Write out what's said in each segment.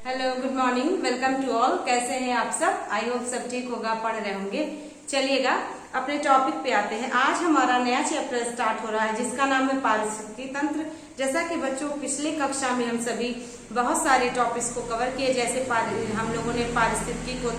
Hello, good morning, welcome to all. कैसे हैं आप सब? आई होप सब ठीक होगा, पढ़ रहे होंगे। चलिएगा अपने टॉपिक पे आते हैं। आज हमारा नया चैप्टर स्टार्ट हो रहा है जिसका नाम है पारिस्थितिकी तंत्र। जैसा कि बच्चों पिछली कक्षा में हम सभी बहुत सारे टॉपिक्स को कवर किए, जैसे हम लोगों ने पारिस्थितिकी को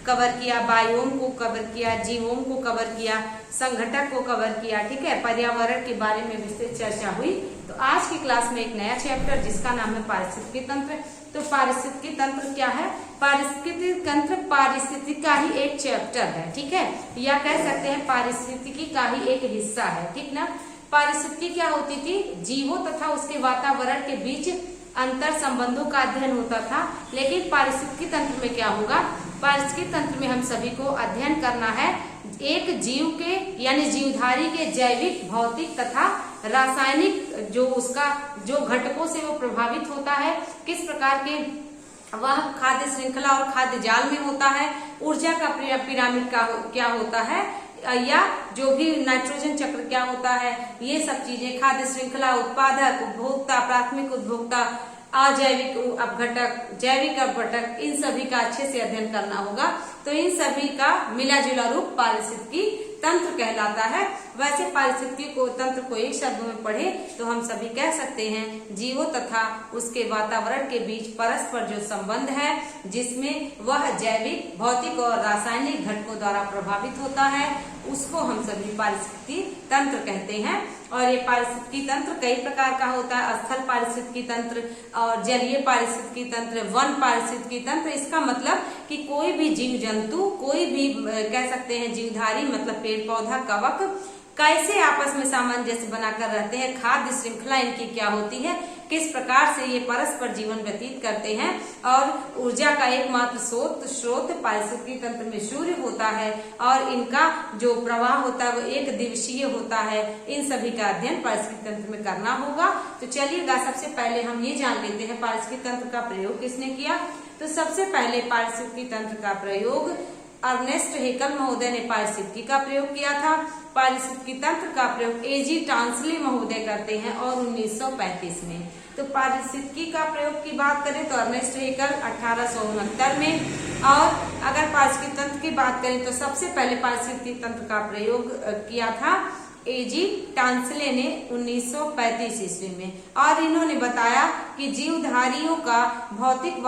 कवर किया, बायोम को कवर किया, जीवोम को कवर किया, संघटक को कवर किया, ठीक है। पर्यावरण के बारे में विस्तृत चर्चा हुई। तो आज की क्लास में एक नया चैप्टर जिसका नाम है पारिस्थितिकी तंत्र। तो पारिस्थितिकी तंत्र क्या है? पारिस्थितिकी तंत्र पारिस्थितिकी का ही एक चैप्टर है, ठीक है, या कह सकते हैं पारिस्थितिकी का ही एक हिस्सा है, ठीक ना। पारिस्थितिकी क्या होती थी? जीवों तथा उसके वातावरण के बीच अंतर संबंधों का अध्ययन होता था। लेकिन पारिस्थितिकी तंत्र में क्या होगा? पारिस्थितिकी तंत्र में हम सभी को अध्ययन करना है एक जीव के यानी जीवधारी के जैविक, भौतिक तथा रासायनिक जो घटकों से वो प्रभावित होता है, किस प्रकार के वह खाद्य श्रृंखला और खाद्य जाल में होता है, ऊर्जा का पिरामिड का क्या होता है, या जो भी नाइट्रोजन चक्र क्या होता है, ये सब चीजें, खाद्य श्रृंखला, उत्पादक, उपभोक्ता, प्राथमिक उपभोक्ता, अजैविक अपघटक, जैविक अपघटक, इन सभी का अच्छे से अध्ययन करना होगा। तो इन सभी का मिला जुला रूप पारिस्थितिकी तंत्र कहलाता है। वैसे पारिस्थितिकी को तंत्र को एक शब्द में पढ़े तो हम सभी कह सकते हैं जीवों तथा उसके वातावरण के बीच परस्पर जो संबंध है, जिसमें वह जैविक, भौतिक और रासायनिक घटकों द्वारा प्रभावित होता है, उसको हम सभी पारिस्थितिकी तंत्र कहते हैं। और ये पारिस्थितिकी तंत्र कई प्रकार का होता है। स्थल पारिस्थितिकी तंत्र और जलीय पारिस्थितिकी तंत्र, वन पारिस्थितिकी तंत्र। इसका मतलब कि कोई भी जीव जंतु, कोई भी कह सकते हैं जीवधारी, मतलब पेड़ पौधा, कवक, कैसे आपस में सामंजस्य बनाकर रहते हैं, खाद्य श्रृंखला इनकी क्या होती है, किस प्रकार से ये परस्पर जीवन व्यतीत करते हैं। और ऊर्जा का एकमात्र स्रोत पारिस्थितिकी तंत्र में सूर्य होता है और इनका जो प्रवाह होता है वो एक दिवसीय होता है। इन सभी का अध्ययन पारिस्थितिकी तंत्र में करना होगा। तो चलिएगा सबसे पहले हम ये जान लेते हैं पारिस्थितिकी तंत्र का प्रयोग किसने किया। तो सबसे पहले पारिस्थितिकी तंत्र का प्रयोग अर्नेस्ट हेकल महोदय ने पारिस्थितिकी का प्रयोग किया था। पारिस्थितिकी तंत्र का प्रयोग एजी टांसले महोदय करते हैं और 1935 में। तो पारिस्थितिकी का प्रयोग की बात करें तो अर्नेस्ट हेकल 1869 में, और अगर पारिस्थितिकी तंत्र की बात करें तो सबसे पहले पारिस्थितिकी तंत्र का प्रयोग किया था एजी टांसले ने 1935 ईस्वी में। और इन्होंने बताया कि जीवधारियों पर भौतिक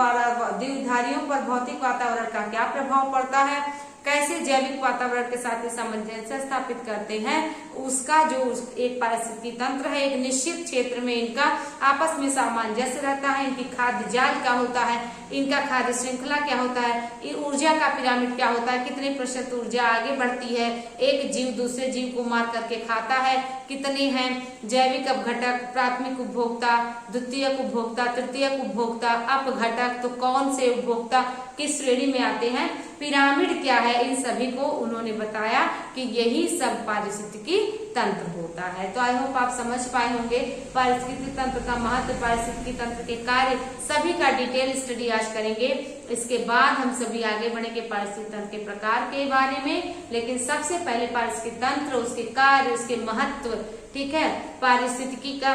वातावरण का क्या प्रभाव पड़ता है, कैसे जैविक वातावरण के साथ सामंजस्य स्थापित करते हैं, उसका जो एक पारिस्थितिकी तंत्र है, एक निश्चित क्षेत्र में इनका आपस में सामंजस्य रहता है, इनकी खाद्य जाल क्या होता है, इनका खाद्य श्रृंखला क्या होता है, ऊर्जा का पिरामिड क्या होता है, कितने प्रतिशत ऊर्जा आगे बढ़ती है, एक जीव दूसरे जीव को मार करके खाता है, कितने हैं जैविक अपघटक, प्राथमिक उपभोक्ता, द्वितीयक उपभोक्ता, तृतीयक उपभोक्ता, अपघटक, तो कौन से उपभोक्ता किस श्रेणी में आते हैं, पिरामिड क्या है, इन सभी को उन्होंने बताया कि यही सब पारिस्थितिकी तंत्र होता है। तो आई होप आप समझ पाए होंगे पारिस्थितिकी तंत्र का महत्व, पारिस्थितिकी तंत्र के कार्य, सभी का डिटेल स्टडी आज करेंगे। इसके बाद हम सभी आगे बढ़ेंगे पारिस्थितिकी तंत्र के प्रकार के बारे में। लेकिन सबसे पहले पारिस्थितिकी तंत्र, उसके कार्य, उसके महत्व, ठीक है, पारिस्थितिकी का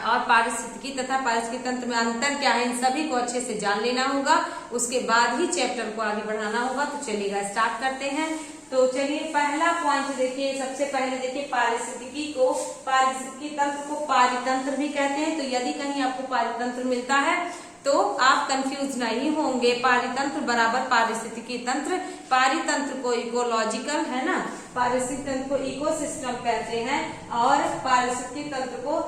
और पारिस्थितिकी तथा पारिस्थितिकी तंत्र में अंतर क्या है, इन सभी को अच्छे से जान लेना होगा। उसके बाद ही चैप्टर को आगे बढ़ाना होगा। तो चलिएगा स्टार्ट करते हैं। तो चलिए पहला पॉइंट देखिए, सबसे पहले देखिए पारिस्थितिकी तंत्र को पारितंत्र भी कहते हैं। तो यदि कहीं आपको पारितंत्र मिलता है तो आप कंफ्यूज नहीं होंगे। पारितंत्र बराबर पारिस्थितिकी तंत्र। पारितंत्र को इकोलॉजिकल, है ना, पारिस्थितिकी तंत्र को इकोसिस्टम कहते हैं और पारिस्थितिकी तंत्र को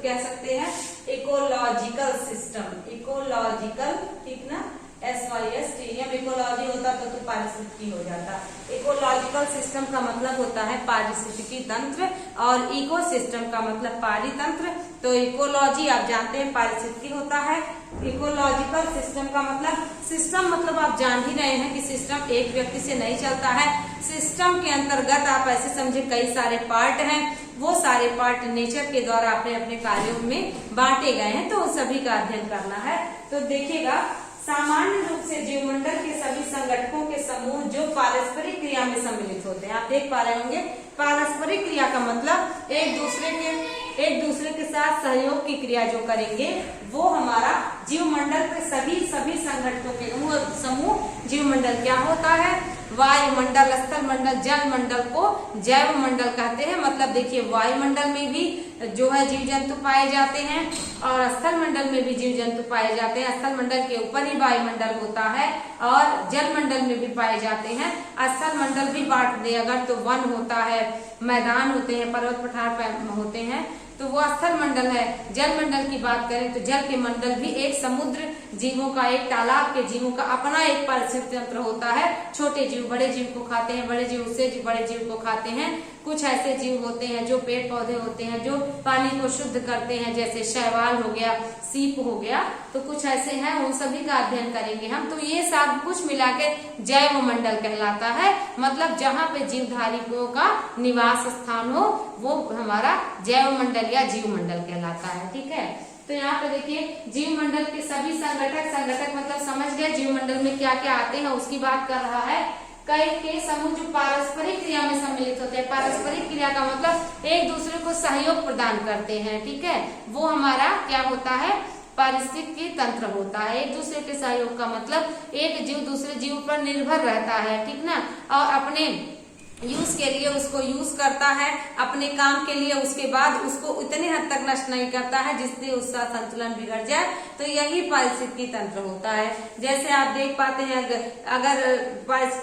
कह सकते हैं इकोलॉजिकल सिस्टम, इकोलॉजिकल, ठीक ना, SYST। इकोलॉजी होता तो पारिस्थितिकी हो जाता। इकोलॉजिकल सिस्टम का मतलब होता है पारिस्थितिकी तंत्र और इको सिस्टम का मतलब पारितंत्र। तो इकोलॉजी आप जानते हैं पारिस्थितिकी होता है, इकोलॉजिकल सिस्टम का मतलब, सिस्टम मतलब आप जान ही रहे हैं कि सिस्टम एक व्यक्ति से नहीं चलता है। सिस्टम के अंतर्गत आप ऐसे समझे कई सारे पार्ट हैं, वो सारे पार्ट नेचर के द्वारा अपने अपने कार्यों में बांटे गए हैं, तो सभी का अध्ययन करना है। तो देखिएगा सामान्य रूप से जीवमंडल के सभी संगठकों के समूह जो पारस्परिक क्रिया में सम्मिलित होते हैं। आप देख पा रहे होंगे पारस्परिक क्रिया का मतलब एक दूसरे के साथ सहयोग की क्रिया जो करेंगे वो हमारा जीवमंडल के सभी संगठनों के समूह जीवमंडल क्या होता है? वायुमंडल, स्थल मंडल, जल मंडल को जैव मंडल कहते हैं। मतलब देखिए वायुमंडल में भी जो है जीव जंतु पाए जाते हैं और स्थल मंडल में भी जीव जंतु पाए जाते हैं। स्थल मंडल के ऊपर ही वायुमंडल होता है और जल मंडल में भी पाए जाते हैं। स्थल मंडल भी बांट दे अगर तो वन होता है, मैदान होते हैं, पर्वत पठार होते हैं तो वो स्थल मंडल है। जल मंडल की बात करें तो जल के मंडल भी एक समुद्र जीवों का, एक तालाब के जीवों का अपना एक पारिस्थितिक तंत्र होता है। छोटे जीव बड़े जीव को खाते हैं, बड़े जीव उससे बड़े जीव को खाते हैं। कुछ ऐसे जीव होते हैं जो पेड़ पौधे होते हैं जो पानी को शुद्ध करते हैं, जैसे शैवाल हो गया, सीप हो गया, तो कुछ ऐसे हैं, उन सभी का अध्ययन करेंगे हम। तो ये सब कुछ मिला के जैव मंडल कहलाता है। मतलब जहाँ पे जीवधारियों का निवास स्थान हो वो हमारा जैव मंडल या जीव मंडल कहलाता है। ठीक है, तो यहाँ पे देखिए जीव मंडल के सभी संगठक मतलब समझ गए जीव मंडल में क्या क्या आते हैं उसकी बात कर रहा है। कई के समूह जो पारस्परिक क्रिया में सम्मिलित होते हैं। पारस्परिक क्रिया का मतलब एक दूसरे को सहयोग प्रदान करते हैं। ठीक है, वो हमारा क्या होता है? पारिस्थितिकी तंत्र होता है। एक दूसरे के सहयोग का मतलब एक जीव दूसरे जीव पर निर्भर रहता है, ठीक ना, और अपने यूज के लिए उसको यूज करता है, अपने काम के लिए, उसके बाद उसको उतने हद तक नष्ट नहीं करता है जिससे उसका संतुलन बिगड़ जाए। तो यही पारिस्थितिकी तंत्र होता है। जैसे आप देख पाते हैं अगर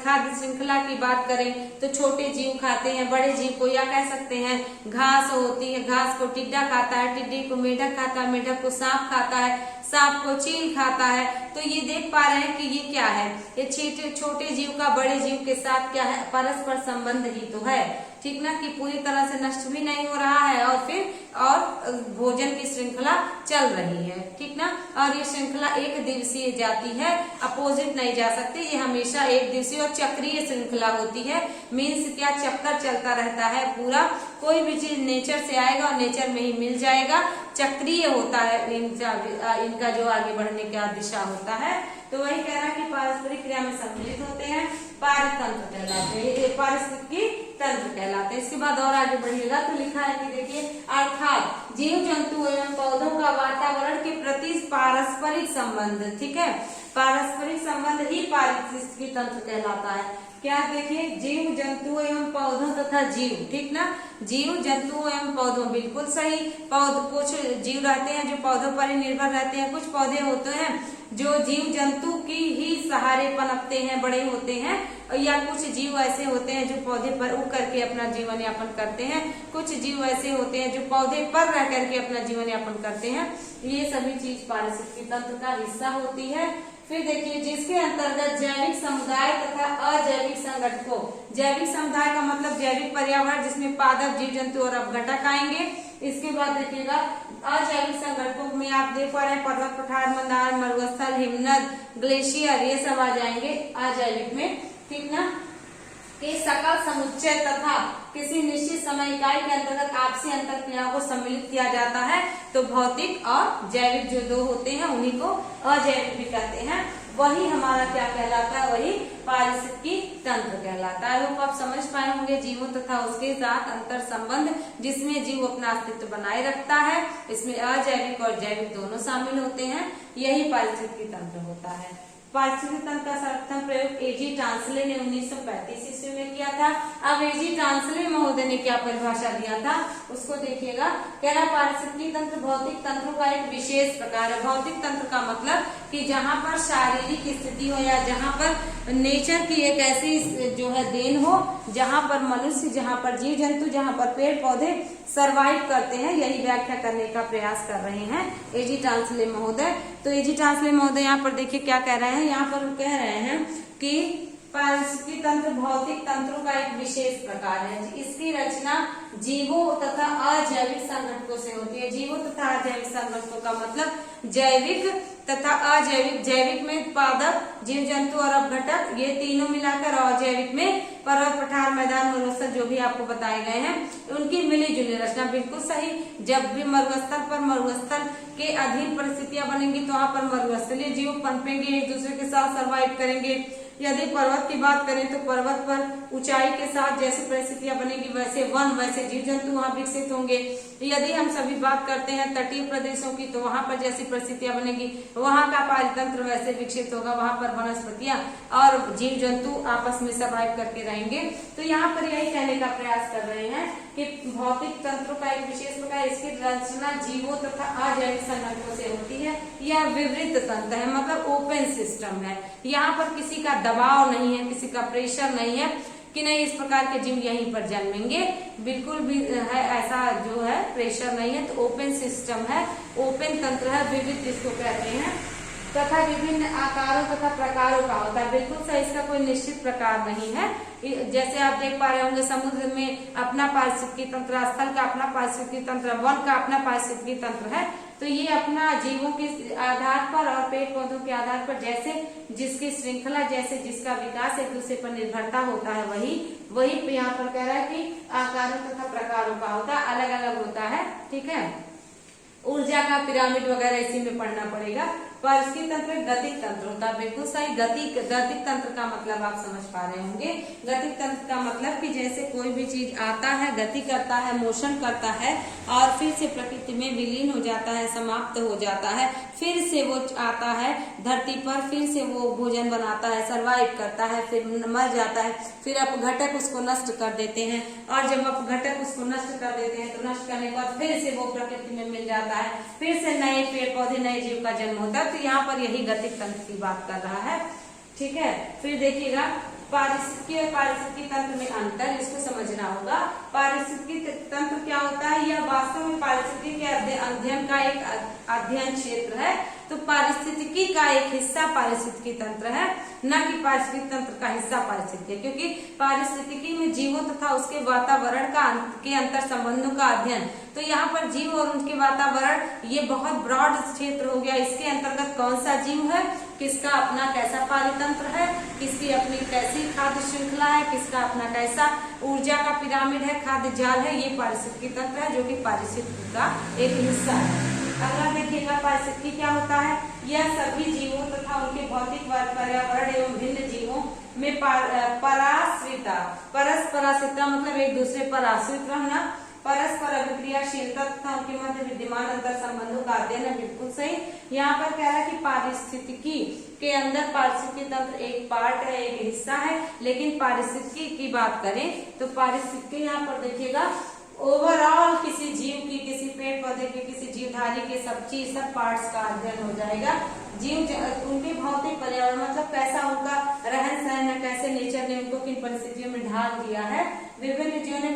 खाद्य श्रृंखला की बात करें तो छोटे जीव खाते हैं बड़े जीव को, या कह सकते हैं घास होती है, घास को टिड्डा खाता है, टिड्डे को मेढक खाता है, मेढक को सांप खाता है, सांप को चील खाता है। तो ये देख पा रहे हैं कि ये क्या है? ये छोटे जीव का बड़े जीव के साथ क्या है? परस्पर संबंध ही तो है। ठीक ना, कि पूरी तरह से नष्ट भी नहीं हो रहा है और भोजन की श्रृंखला चल रही है। ठीक ना, और ये श्रृंखला एक दिवसीय जाती है, अपोजिट नहीं जा सकती। ये हमेशा एक दिवसीय और चक्रीय श्रृंखला होती है। मीन्स क्या? चक्कर चलता रहता है पूरा। कोई भी चीज नेचर से आएगा और नेचर में ही मिल जाएगा। चक्रीय होता है इनका जो आगे बढ़ने का दिशा होता है। तो वही कह रहा है कि पारस्परिक क्रिया में सम्मिलित होते हैं, पारितंत्र कहलाते हैं, पारिस्थितिकी तंत्र कहलाते हैं। इसके बाद और आगे बढ़िएगा तो लिखा है कि देखिए, अर्थात जीव जंतु एवं पौधों का वातावरण के प्रति पारस्परिक संबंध। ठीक है, पारस्परिक संबंध ही पारिस्थितिकी तंत्र कहलाता है। क्या? देखिए, जीव जंतु एवं पौधों तथा जीव। ठीक ना, जीव जंतु एवं पौधों, बिल्कुल सही। कुछ जीव रहते हैं जो पौधों पर ही निर्भर रहते हैं, कुछ पौधे होते हैं जो जीव जंतु की ही सहारे पनपते हैं, बड़े होते हैं, या कुछ जीव ऐसे होते हैं जो पौधे पर उग करके अपना जीवन यापन करते हैं। कुछ जीव ऐसे होते हैं जो पौधे पर रह करके अपना जीवन यापन करते हैं। ये सभी चीज पारिस्थितिकी तंत्र का हिस्सा होती है। फिर देखिए, जिसके अंतर्गत जैविक समुदाय तथा अजैविक संगठकों, जैविक समुदाय का मतलब जैविक पर्यावरण जिसमें पादप, जीव जंतु और अपघटक आएंगे। इसके बाद देखिएगा अजैविक संगठकों में आप देख पा रहे हैं पर्वत पठार, मैदान, मरुस्थल, हिमनद, ग्लेशियर, ये सब आ जाएंगे अजैविक में। ठीक ना, के सकल समुच्चय तथा किसी निश्चित समय इकाई के अंतर्गत आपसी अंतर क्रियाओं को सम्मिलित किया जाता है। तो भौतिक और जैविक जो दो होते हैं उन्हीं को अजैविक भी कहते हैं। वही हमारा क्या कहलाता है? वही पारिस्थितिकी तंत्र कहलाता है। वो आप समझ पाए होंगे जीवों तथा उसके साथ अंतर संबंध जिसमें जीव अपना अस्तित्व बनाए रखता है। इसमें अजैविक और जैविक दोनों शामिल होते हैं। यही पारिस्थितिकी तंत्र होता है। पारिस्थितिकी तंत्र का सर्वप्रथम प्रयोग एजी टांसले ने 1935 ईस्वी में किया था। अब एजी टांसले महोदय ने क्या परिभाषा दिया था उसको देखिएगा। कह रहा पारिस्थितिकी तंत्र भौतिक तंत्रों का एक विशेष प्रकार है। भौतिक तंत्र का मतलब कि जहाँ पर शारीरिक स्थिति हो या जहाँ पर नेचर की एक ऐसी जो है देन हो, जहाँ पर मनुष्य, जहाँ पर जीव जंतु, जहाँ पर पेड़ पौधे सरवाइव करते हैं, यही व्याख्या करने का प्रयास कर रहे हैं एजी टांसले महोदय। तो एजी टांसले महोदय यहाँ पर देखिए क्या कह रहे हैं। यहाँ पर कह रहे हैं कि पारिस्थितिकी तंत्र भौतिक तंत्रों का एक विशेष प्रकार है। इसकी रचना जीवों तथा अजैविक संगठकों से होती है। जीवों तथा अजैविक संगठकों का मतलब जैविक तथा अजैविक। जैविक में पादप, जीव जंतु और अपघटक, ये तीनों मिलाकर, और जैविक में पर्वत, पठार, मैदान, मरुस्थल जो भी आपको बताए गए हैं उनकी मिली जुली रचना। बिल्कुल सही। जब भी मरुस्थल पर मरुस्थल के अधीन परिस्थितियां बनेंगी तो वहां पर मरुस्थलीय जीव पनपेंगे, एक दूसरे के साथ सर्वाइव करेंगे। यदि पर्वत की बात करें तो पर्वत पर ऊंचाई के साथ जैसी परिस्थितियां बनेगी वैसे वन, वैसे जीव जंतु वहां विकसित होंगे। यदि हम सभी बात करते हैं तटीय प्रदेशों की तो वहां पर जैसी परिस्थितियां बनेगी वहां का पारितंत्र वैसे विकसित होगा, वहां पर वनस्पतियां और जीव जंतु आपस में सर्वाइव करके रहेंगे। तो यहाँ पर यही कहने का प्रयास कर रहे हैं कि भौतिक तंत्रों का एक विशेष प्रकार, इसकी रचना जीवों तथा अजैविक संगठनों से होती है। यह विवृत तंत्र है, मतलब ओपन सिस्टम है। यहाँ पर किसी का दबाव नहीं है, किसी का प्रेशर नहीं है कि नहीं इस प्रकार के जीव यहीं पर जन्मेंगे, बिल्कुल भी है ऐसा जो है प्रेशर नहीं है। तो ओपन सिस्टम है, ओपन तंत्र है, विविध जिसको कहते हैं, तथा विभिन्न आकारों तथा प्रकारों का होता है। बिल्कुल सही, इसका कोई निश्चित प्रकार नहीं है। जैसे आप देख पा रहे होंगे समुद्र में अपना पारिस्थितिकी तंत्र, स्थल का अपना पारिस्थितिकी तंत्र, वन का अपना पारिस्थितिकी तंत्र है। तो ये अपना जीवों के आधार पर और पेड़ पौधों के आधार पर जैसे जिसकी श्रृंखला, जैसे जिसका विकास एक दूसरे पर निर्भरता होता है, वही यहाँ पर कह रहा है कि आकारों तथा प्रकारों का होता है, अलग अलग होता है। ठीक है, ऊर्जा का पिरामिड वगैरह इसी में पढ़ना पड़ेगा। पारिस्थितिकी तंत्र गतिक तंत्र होता है। बिल्कुल सही। गतिक तंत्र का मतलब आप समझ पा रहे होंगे। गतिक तंत्र का मतलब कि जैसे कोई भी चीज आता है, गति करता है, मोशन करता है और फिर से प्रकृति में विलीन हो जाता है, समाप्त हो जाता है, फिर से वो आता है धरती पर, फिर से वो भोजन बनाता है, सर्वाइव करता है, फिर मर जाता है, फिर अपघटक उसको नष्ट कर देते हैं, और जब अपघटक उसको नष्ट कर देते हैं तो नष्ट करने के बाद फिर से वो प्रकृति में मिल जाता है, फिर से नए पेड़ पौधे, नए जीव का जन्म होता है। तो यहाँ पर यही गतिक तंत्र की बात कर रहा है। ठीक है, फिर देखिएगा पारिस्थितिकी और पारिस्थितिकी तंत्र में अंतर, इसको समझना होगा। पारिस्थितिकी तंत्र क्या होता है? यह वास्तव में पारिस्थितिकी के अध्ययन का एक अध्ययन क्षेत्र है। तो पारिस्थितिकी का एक हिस्सा पारिस्थितिकी तंत्र है, न कि पारिस्थितिकी तंत्र का हिस्सा पारिस्थितिकी, क्योंकि पारिस्थितिकी में जीवों तथा उसके वातावरण के अंतर संबंधों का अध्ययन। तो यहाँ पर जीव और उनके वातावरण ये बहुत ब्रॉड क्षेत्र हो गया। इसके अंतर्गत कौन सा जीव है, किसका अपना कैसा पारितंत्र है, किसकी अपनी कैसी खाद्य श्रृंखला है, किसका अपना कैसा ऊर्जा का पिरामिड है, खाद्य जाल है, ये पारिस्थितिकी तंत्र है जो कि पारिस्थितिकी का एक हिस्सा है। अगला देखिएगा पारिस्थितिकी क्या होता है। यह सभी जीवों तथा उनके भौतिक पर्यावरण एवं भिन्न जीवों में पराश्रिता, परस्पराश्रिता मतलब एक दूसरे पर आश्रित रहना, परस्पर अभिक्रियाशीलता तथा उनके मध्य विद्यमान अंतर संबंधों का अध्ययन है। बिल्कुल सही। यहाँ पर कह रहा है कि पारिस्थितिकी के अंदर पारिस्थितिकी तंत्र एक पार्ट है, एक हिस्सा है। लेकिन पारिस्थितिकी की बात करें तो पारिस्थितिकी यहाँ पर देखिएगा ओवरऑल किसी जीव की, किसी पेड़ पौधे के, किसी जीवधारी के सब पार्ट्स का अध्ययन हो जाएगा। जीव उनके भौतिक पर्यावरण मतलब कैसा उनका रहन सहन है, कैसे नेचर ने उनको किन परिस्थितियों में ढाल दिया है। विभिन्न जीवों ने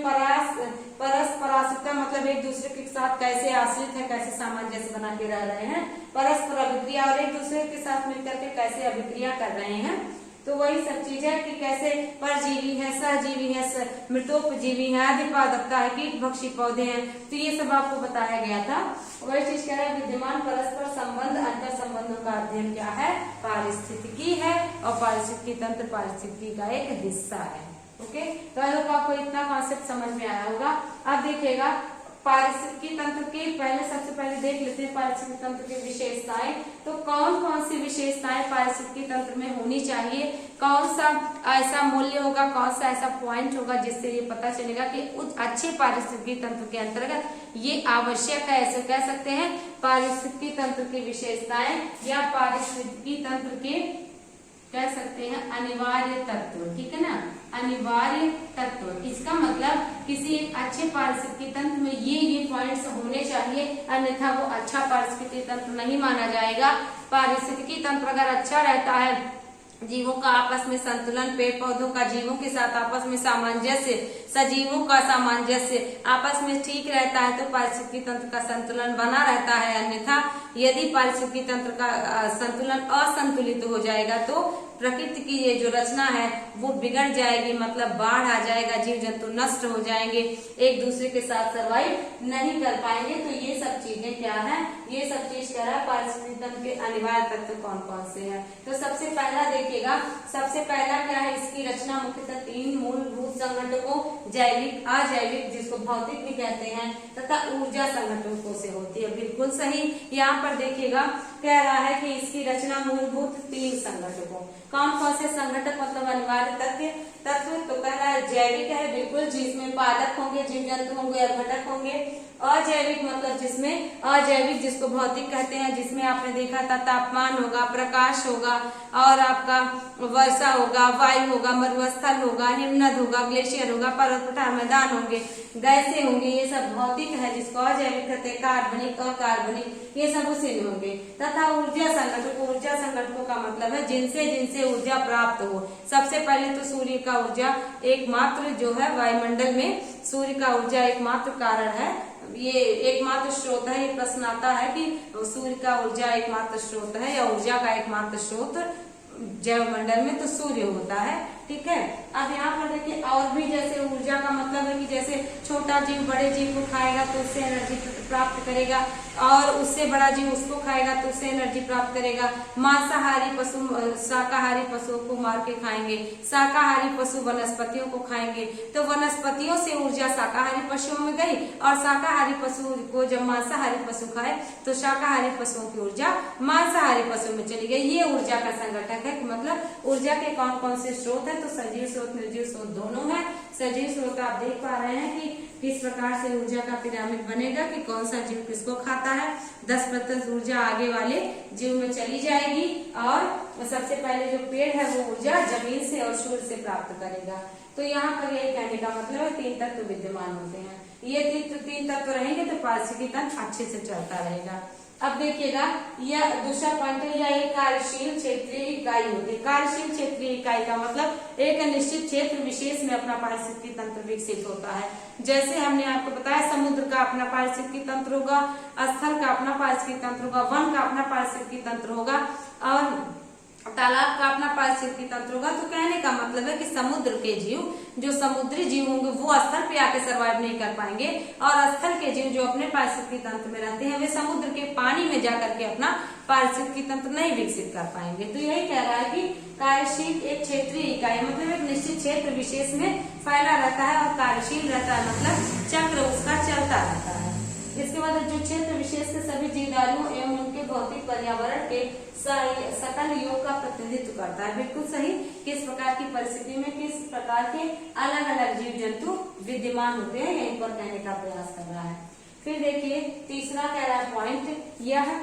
परस्पराश्रिता मतलब एक दूसरे के साथ कैसे आश्रित है, कैसे सामंजस्य बना के रह रहे हैं, परस्पर अभिक्रिया और एक दूसरे के साथ मिलकर के कैसे अभिक्रिया कर रहे हैं। तो वही सब चीज है कि कैसे परजीवी है, सहजीवी है, मृतोपजीवी है, अधिपादकता है, कीट भक्षी पौधे हैं। तो ये सब आपको बताया गया था। वही चीज कह रहा है विद्यमान परस्पर संबंध, अंतर संबंधों का अध्ययन क्या है, पारिस्थितिकी है। और पारिस्थितिकी तंत्र पारिस्थितिकी का एक हिस्सा है। ओके, तो आई होप आपको इतना कॉन्सेप्ट समझ में आया होगा। अब देखिएगा पारिस्थितिकी तंत्र के सबसे पहले देख लेते हैं पारिस्थितिकी तंत्र की विशेषताएं। तो कौन कौन सी विशेषताएं पारिस्थितिकी तंत्र में होनी चाहिए, कौन सा ऐसा मूल्य होगा, कौन सा ऐसा पॉइंट होगा जिससे ये पता चलेगा कि उस अच्छे पारिस्थितिकी तंत्र के अंतर्गत ये आवश्यक है। ऐसे कह सकते हैं पारिस्थितिकी तंत्र की विशेषताएं या पारिस्थितिकी तंत्र के कह सकते हैं अनिवार्य तत्व। ठीक है ना, अनिवार्य तत्व। इसका मतलब किसी एक अच्छे पारिस्थितिकी तंत्र में ये पॉइंट्स होने चाहिए, अन्यथा वो अच्छा पारिस्थितिकी तंत्र नहीं माना जाएगा। पारिस्थितिकी तंत्र अगर अच्छा रहता है, जीवों का आपस में संतुलन, पेड़ पौधों का जीवों के साथ आपस में सामंजस्य, सजीवों का सामंजस्य आपस में ठीक रहता है तो पारिस्थितिकी तंत्र का संतुलन बना रहता है। अन्यथा यदि पारिस्थितिकी तंत्र का संतुलन असंतुलित हो जाएगा तो प्रकृति की ये जो रचना है वो बिगड़ जाएगी, मतलब बाढ़ आ जाएगा, जीव जंतु नष्ट हो जाएंगे, एक दूसरे के साथ सर्वाइव नहीं कर पाएंगे। तो ये सब चीजें क्या है, ये सब चीज कह रहा है पारिस्थितिकी तंत्र के अनिवार्य तत्व कौन कौन से हैं। तो सबसे पहला देखिएगा, सबसे पहला क्या है, इसकी रचना मुख्यतः 3 मूलभूत संगठकों जैविक, अजैविक जिसको भौतिक भी कहते हैं, तथा ऊर्जा संगठकों से होती है। बिल्कुल सही। यहाँ पर देखिएगा कह रहा है कि इसकी रचना मूलभूत 3 संगठकों, कौन कौन से संगठक मतलब अनिवार्य तत्व, तो कह रहा है जैविक है बिल्कुल, जिसमें पादप होंगे, जीव जंतु होंगे या घटक होंगे। अजैविक मतलब जिसमें, अजैविक जिसको भौतिक कहते हैं, जिसमें आपने देखा था तापमान होगा, प्रकाश होगा और आपका वर्षा होगा, वायु होगा, मरुस्थल होगा, हिमनद होगा, ग्लेशियर होगा, पर्वत पठार मैदान होंगे, गैसें होंगे, ये सब भौतिक है जिसको अजैविक कहते हैं। कार्बनिक, अकार्बनिक ये सब उसी में होंगे। तथा ऊर्जा संगठकों, ऊर्जा संगठकों का मतलब है जिनसे जिनसे ऊर्जा प्राप्त हो। सबसे पहले तो सूर्य का ऊर्जा एकमात्र जो है वायुमंडल में सूर्य का ऊर्जा एकमात्र कारण है, ये एकमात्र स्रोत है। ये प्रश्न आता है कि सूर्य का ऊर्जा एकमात्र स्रोत है या ऊर्जा का एकमात्र स्रोत जैव मंडल में, तो सूर्य होता है। ठीक है। अब यहाँ पर देखिए और भी जैसे ऊर्जा का मतलब है कि जैसे छोटा जीव बड़े जीव को खाएगा तो उससे एनर्जी प्राप्त करेगा, और उससे बड़ा जीव उसको खाएगा तो उससे एनर्जी प्राप्त करेगा। मांसाहारी पशु शाकाहारी पशुओं को मार के खाएंगे, शाकाहारी पशु वनस्पतियों को खाएंगे, तो वनस्पतियों से ऊर्जा शाकाहारी पशुओं में गई, और शाकाहारी पशु को जब मांसाहारी पशु खाए तो शाकाहारी पशुओं की ऊर्जा मांसाहारी पशु में चली गई। ये ऊर्जा का संगठक है। मतलब ऊर्जा के कौन कौन से स्रोत है, तो सजीव स्रोत निर्जीव स्रोत दोनों है। सजीव स्रोत आप देख पा रहे हैं कि किस प्रकार से ऊर्जा का पिरामिड बनेगा कि कौन सा जीव किसको खाता है। 10% ऊर्जा आगे वाले जीव में चली जाएगी, और सबसे पहले जो पेड़ है वो ऊर्जा जमीन से और सूर्य से प्राप्त करेगा। तो यहाँ पर यही कहने का मतलब है 3 तत्व विद्यमान होते हैं। ये 3 तत्व रहेंगे तो पारिस्थितिकी तंत्र अच्छे से चलता रहेगा। अब देखिएगा यह दूसरा पॉइंट है, यह एक कार्यशील क्षेत्रीय इकाई होती है। कार्यशील क्षेत्रीय इकाई का मतलब एक निश्चित क्षेत्र विशेष में अपना पारिस्थितिकी तंत्र विकसित होता है। जैसे हमने आपको बताया समुद्र का अपना पारिस्थितिकी तंत्र होगा, स्थल का अपना पारिस्थितिकी तंत्र होगा, वन का अपना पारिस्थितिकी तंत्र होगा, और तालाब का अपना पारिस्थितिकी तंत्र होगा। तो कहने का मतलब है कि समुद्र के जीव, जो समुद्री जीव होंगे वो स्थल पे आके सर्वाइव नहीं कर पाएंगे, और स्थल के जीव जो अपने पारिस्थितिकी तंत्र में रहते हैं वे समुद्र के पानी में जाकर के अपना पारिस्थितिकी तंत्र नहीं विकसित कर पाएंगे। तो यही कह रहा है कि कार्यशील एक क्षेत्रीय इकाई मतलब एक निश्चित क्षेत्र विशेष में फैला रहता है, और कार्यशील रहता है मतलब चक्र उसका चलता रहता है। इसके बाद जो क्षेत्र विशेष के सभी जीवधारियों एवं उनके भौतिक पर्यावरण के सकल योग का प्रतिनिधित्व करता है। बिल्कुल सही। किस प्रकार की परिस्थिति में किस प्रकार के अलग अलग जीव जंतु विद्यमान होते हैं, यहीं पर कहने का प्रयास कर रहा है। फिर देखिए तीसरा कह रहा है पॉइंट, यह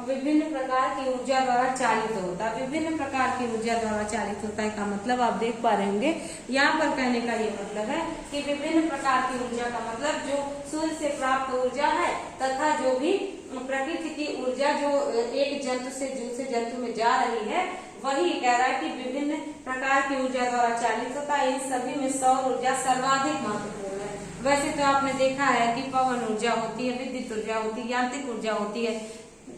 विभिन्न प्रकार की ऊर्जा द्वारा चालित होता है। विभिन्न प्रकार की ऊर्जा द्वारा चालित होता है का मतलब आप देख पा रहे होंगे। यहाँ पर कहने का ये मतलब है कि विभिन्न प्रकार की ऊर्जा का मतलब जो सूर्य से प्राप्त ऊर्जा है, तथा जो भी प्रकृति की ऊर्जा जो एक जंतु से दूसरे जंतु में जा रही है, वही कह रहा है कि विभिन्न प्रकार की ऊर्जा द्वारा चालित होता है। इन सभी में सौर ऊर्जा सर्वाधिक महत्वपूर्ण है। वैसे तो आपने देखा है कि पवन ऊर्जा होती है, विद्युत ऊर्जा होती है, यांत्रिक ऊर्जा होती है,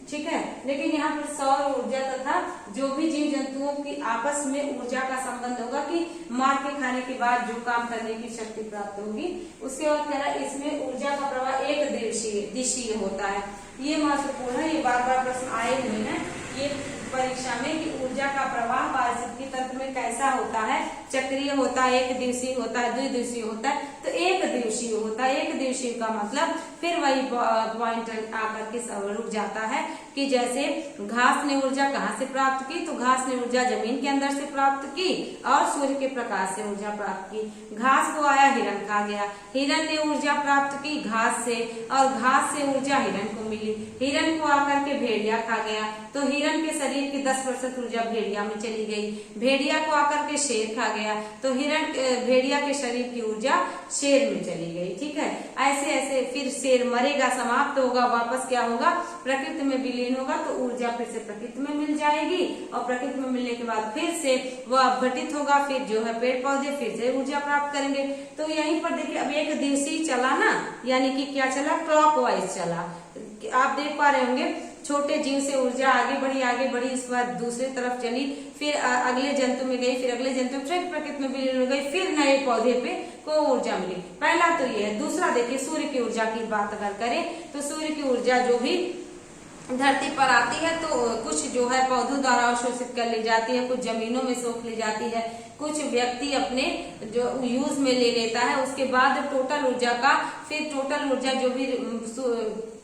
ठीक है, लेकिन यहाँ पर सौर ऊर्जा तथा जो भी जीव जंतुओं की आपस में ऊर्जा का संबंध होगा कि मार के खाने के बाद जो काम करने की शक्ति प्राप्त होगी। उसके बाद कह रहा है इसमें ऊर्जा का प्रवाह एक दिशीय होता है। ये महत्वपूर्ण है, ये बार बार प्रश्न आए हुए हैं ये परीक्षा में कि ऊर्जा का प्रवाह पारिस्थितिकी तंत्र में कैसा होता है, चक्रीय होता है, एक दिवसीय होता है, द्विदिवसीय होता है। तो एक दिवसीय होता है। एक दिवसीय का मतलब फिर वही पॉइंट आकर के रुक जाता है कि जैसे घास ने ऊर्जा कहाँ से प्राप्त की, तो घास ने ऊर्जा जमीन के अंदर से प्राप्त की और सूर्य के प्रकाश से ऊर्जा प्राप्त की। घास को आया हिरण खा गया, हिरण ने ऊर्जा प्राप्त की घास से, और घास से ऊर्जा हिरण को मिली। हिरण को आकर के भेड़िया खा गया, तो हिरण के शरीर की 10% ऊर्जा भेड़िया में चली गई। भेड़िया को आकर के शेर खा गया, तो भेड़िया के शरीर की ऊर्जा शेर में चली गई। ठीक है, ऐसे ऐसे फिर शेर मरेगा, समाप्त होगा, वापस क्या होगा, प्रकृति में विलीन होगा, तो ऊर्जा फिर से प्रकृति में मिल जाएगी, और प्रकृति में मिलने के बाद फिर से वह अपघटित होगा, फिर जो है पेड़ पौधे फिर से ऊर्जा प्राप्त करेंगे। तो यहीं पर देखिए अब एक दिवसीय चला ना, यानी कि क्या चला, क्लॉकवाइज चला। आप देख पा रहे होंगे छोटे जीव से ऊर्जा आगे बढ़ी, इसके बाद दूसरी तरफ चली, फिर अगले जंतु में गई, फिर अगले जंतु फिर प्रकृति में विलीन हो गई, फिर नए पौधे पे को ऊर्जा मिली। पहला तो ये है। दूसरा देखिए सूर्य की ऊर्जा की बात अगर करें तो सूर्य की ऊर्जा जो भी धरती पर आती है तो कुछ जो है पौधों द्वारा अवशोषित कर ली जाती है, कुछ जमीनों में सोख ली जाती है, कुछ व्यक्ति अपने जो यूज में ले लेता है। उसके बाद टोटल ऊर्जा का फिर टोटल ऊर्जा जो भी